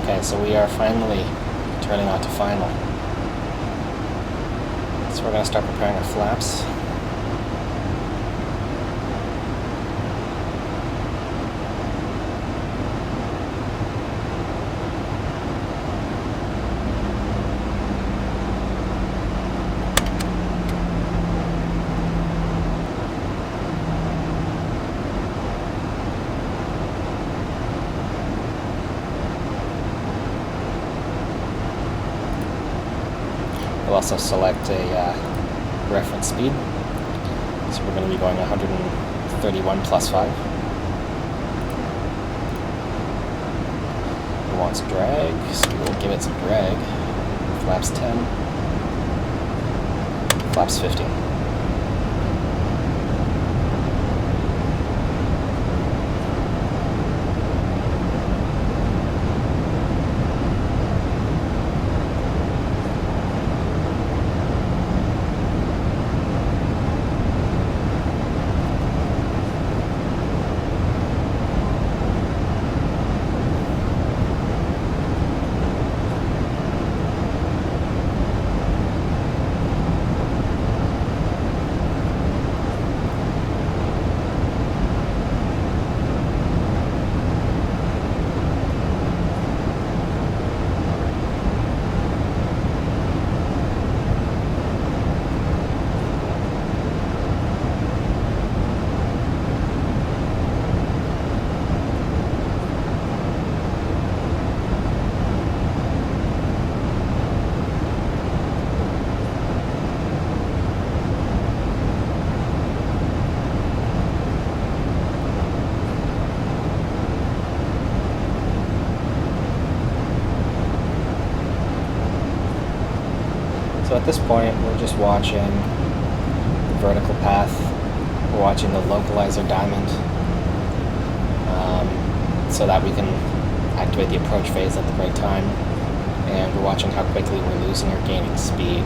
Okay, so we are finally turning on to final. So we're going to start preparing our flaps. We'll also select a reference speed. So we're going to be going 131 plus 5. It wants drag, so we will give it some drag. Flaps 10. Flaps 15. So at this point, we're just watching the vertical path. We're watching the localizer diamond so that we can activate the approach phase at the right time. And we're watching how quickly we're losing or gaining speed.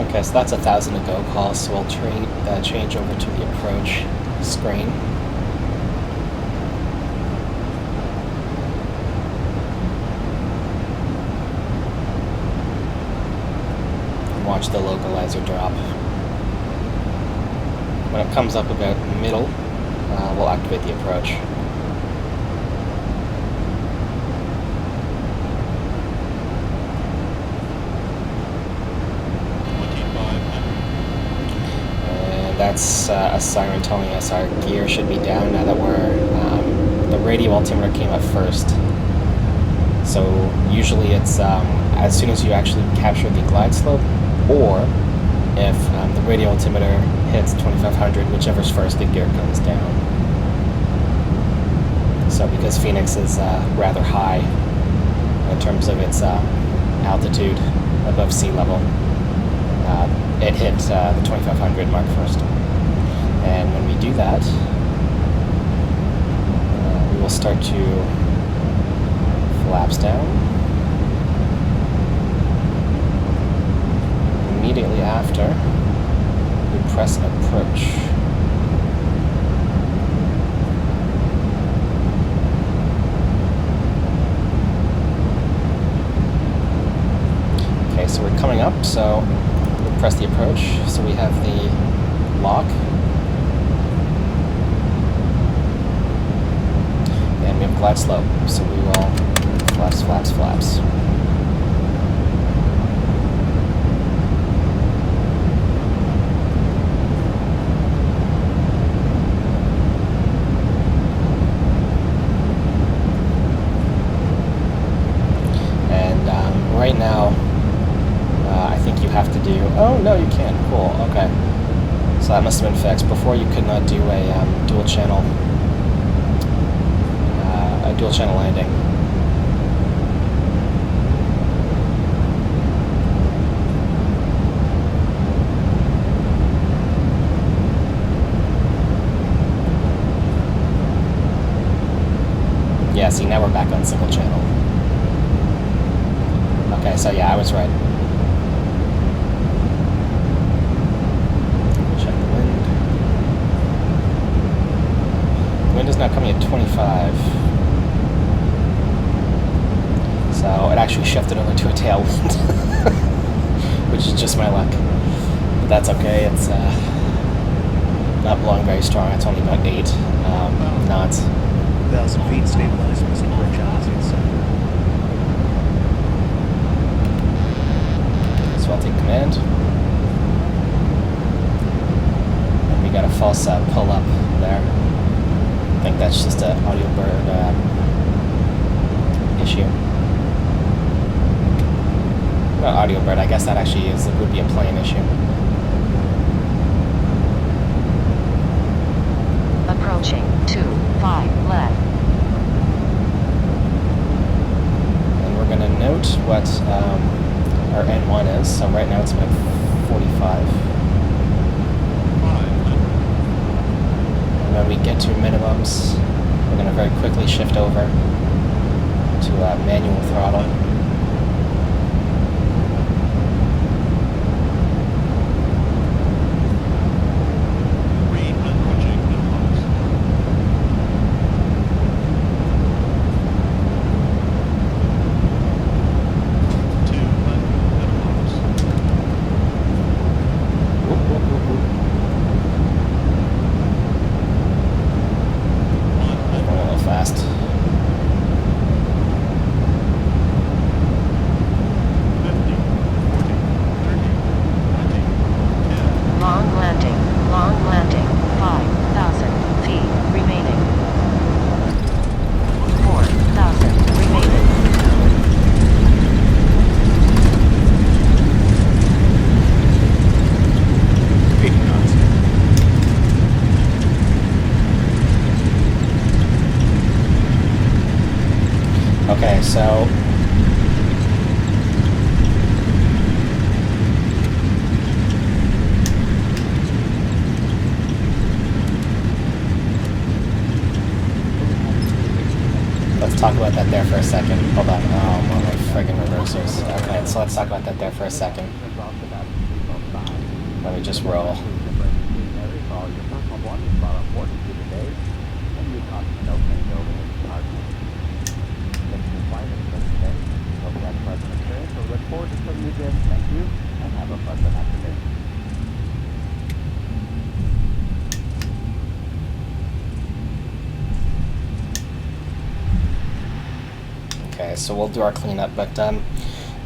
Okay, so that's 1,000 to go call, so we'll change over to the approach screen. And watch the localizer drop. When it comes up about middle, we'll activate the approach. That's a siren telling us our gear should be down now that the radio altimeter came up first. So usually it's as soon as you actually capture the glide slope, or if the radio altimeter hits 2500, whichever's first, the gear comes down. So because Phoenix is rather high in terms of its altitude above sea level, it hit the 2500 mark first. And when we do that, we will start to flaps down. Immediately after, we press approach. Okay, so we're coming up, so press the approach, so we have the lock, and we have glide slope, so we will flaps, flaps, flaps. And right now, I think you have to do... Oh, no, you can't. Cool. Okay. So that must have been fixed. Before, you could not do a dual channel landing. Yeah, see, now we're back on single channel. Okay, so yeah, I was right. Wind is now coming at 25, so it actually shifted over to a tailwind, which is just my luck. But that's okay. It's not blowing very strong. It's only about 8 knots.
1,000 feet, stabilize missing approach altitude.
So I'll take command, and we got a false pull up there. I think that's just an audio bird issue. Not audio bird, I guess that actually would be a plane issue.
Approaching 25 left.
And we're going to note what our N1 is. So right now it's about 45. When we get to minimums, we're going to very quickly shift over to manual throttle. so let's talk about that there for a second. Hold on. Oh, my friggin' reversers. Okay, so let's talk about that there for a second. Let me just roll. Okay, so we'll do our cleanup, but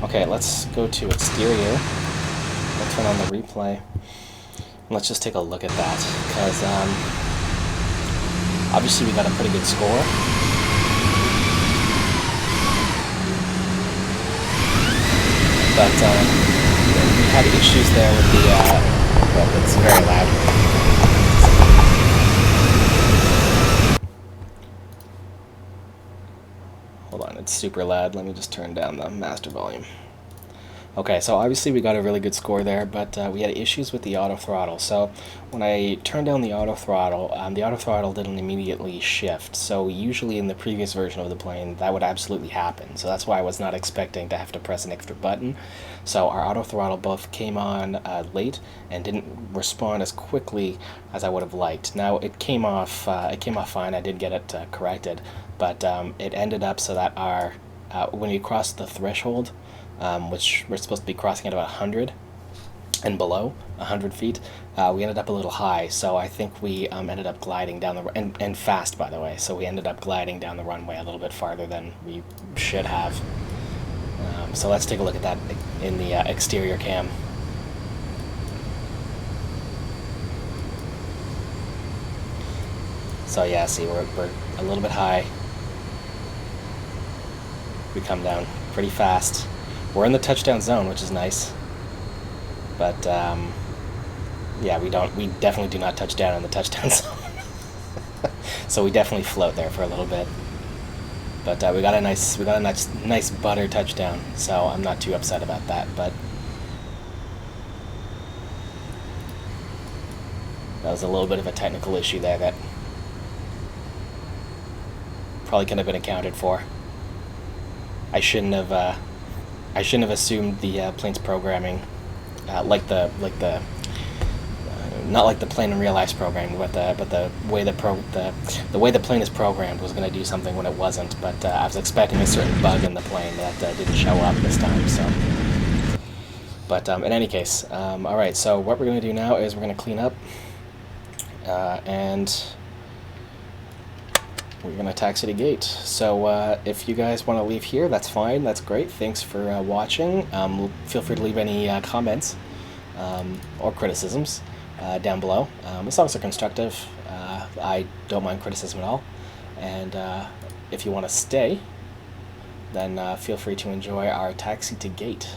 okay, let's go to exterior. We'll turn on the replay. Let's just take a look at that, because obviously we got a pretty good score. But we had issues there with the, well, it's very loud. Hold on, it's super loud. Let me just turn down the master volume. Okay, so obviously we got a really good score there, but we had issues with the auto throttle. So when I turned down the auto throttle didn't immediately shift. So usually in the previous version of the plane, that would absolutely happen. So that's why I was not expecting to have to press an extra button. So our auto throttle both came on late and didn't respond as quickly as I would have liked. Now it came off fine. I did get it corrected, but it ended up so that our when you cross the threshold, which we're supposed to be crossing at about 100 and below 100 feet, we ended up a little high, so I think we ended up gliding down the and fast, by the way, so we ended up gliding down the runway a little bit farther than we should have. So let's take a look at that in the exterior cam. So yeah, see, we're a little bit high. We come down pretty fast. We're in the touchdown zone, which is nice, but yeah, we definitely do not touch down in the touchdown zone. So we definitely float there for a little bit, but we got a nice butter touchdown, so I'm not too upset about that. But that was a little bit of a technical issue there that probably could have been accounted for. I shouldn't have assumed the plane's programming, not like the plane in real life's programming, but the way the way the plane is programmed was going to do something when it wasn't. But I was expecting a certain bug in the plane that didn't show up this time. So, but in any case, all right. So what we're going to do now is we're going to clean up, and we're going to taxi to gate. So if you guys want to leave here, that's fine. That's great. Thanks for watching. Feel free to leave any comments or criticisms down below. As long as they're constructive, I don't mind criticism at all. And if you want to stay, then feel free to enjoy our taxi to gate.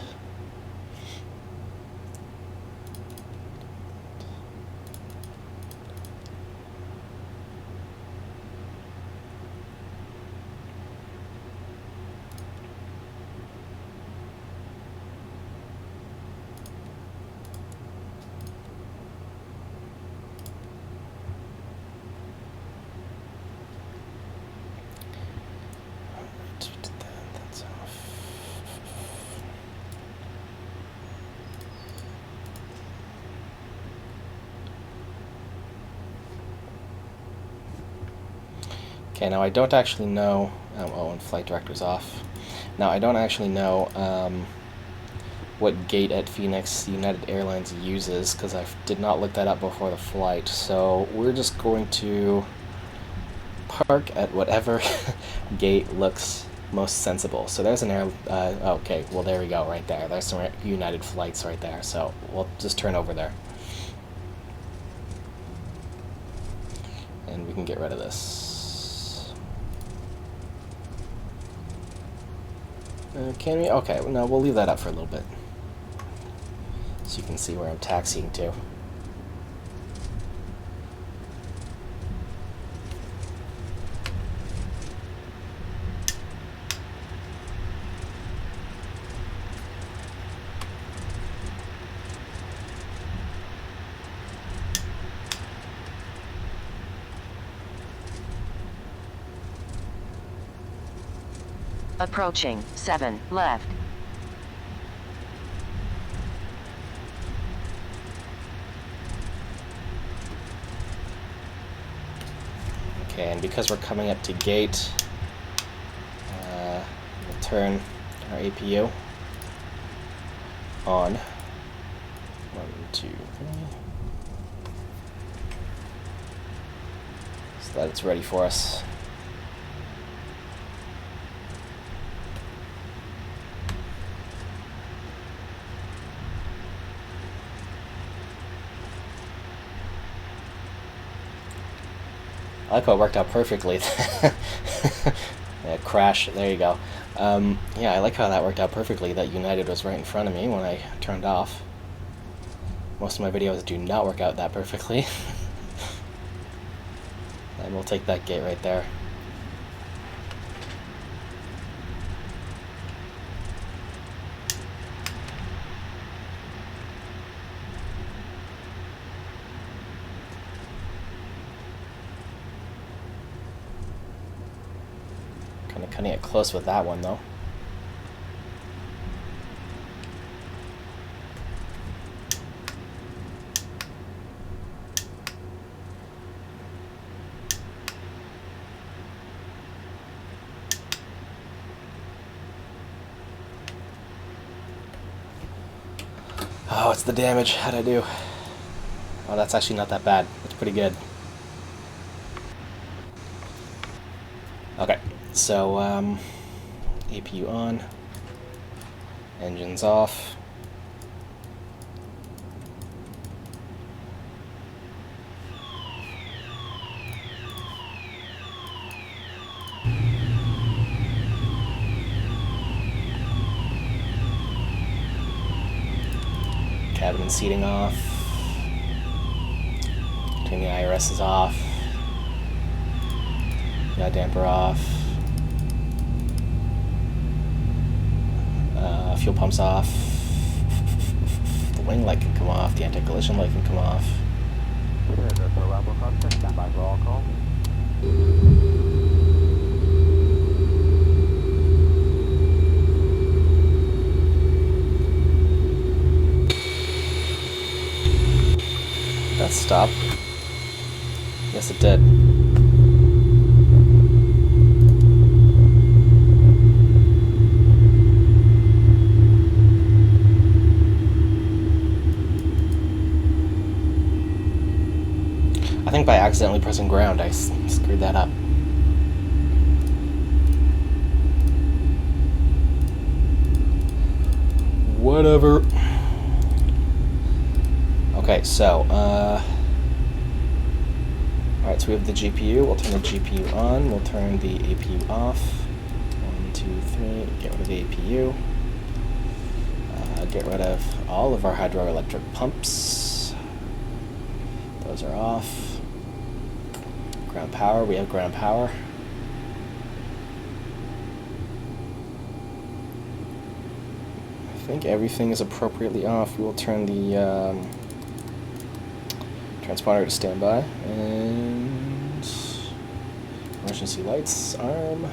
Okay, now I don't actually know, oh, and flight director's off. Now I don't actually know what gate at Phoenix United Airlines uses, because I did not look that up before the flight. So we're just going to park at whatever gate looks most sensible. So there's an okay, well there we go, right there. There's some United flights right there, so we'll just turn over there. And we can get rid of this. Can we? Okay, no, we'll leave that up for a little bit, so you can see where I'm taxiing to.
Approaching 7 left.
Okay, and because we're coming up to gate, we'll turn our APU on. 1, 2, 3. So that it's ready for us. I like how it worked out perfectly. Yeah, crash, there you go. Yeah, I like how that worked out perfectly, that United was right in front of me when I turned off. Most of my videos do not work out that perfectly. And we'll take that gate right there. Kind of cutting it close with that one though. Oh, what's the damage? How'd I do? Oh, that's actually not that bad. That's pretty good. Okay, so APU on, engines off. Cabin and seating off. Turn the IRS is off. Yaw damper off. Fuel pumps off. The wing light can come off. The anti-collision light can come off.
Stand by for all calls.
That stop. Yes, it did. I think by accidentally pressing ground, I screwed that up. Whatever. Okay, so, alright, so we have the GPU. We'll turn the GPU on. We'll turn the APU off. 1, 2, 3. Get rid of the APU. Get rid of all of our hydroelectric pumps. Those are off. Ground power. We have ground power. I think everything is appropriately off. We will turn the transponder to standby, and emergency lights, arm.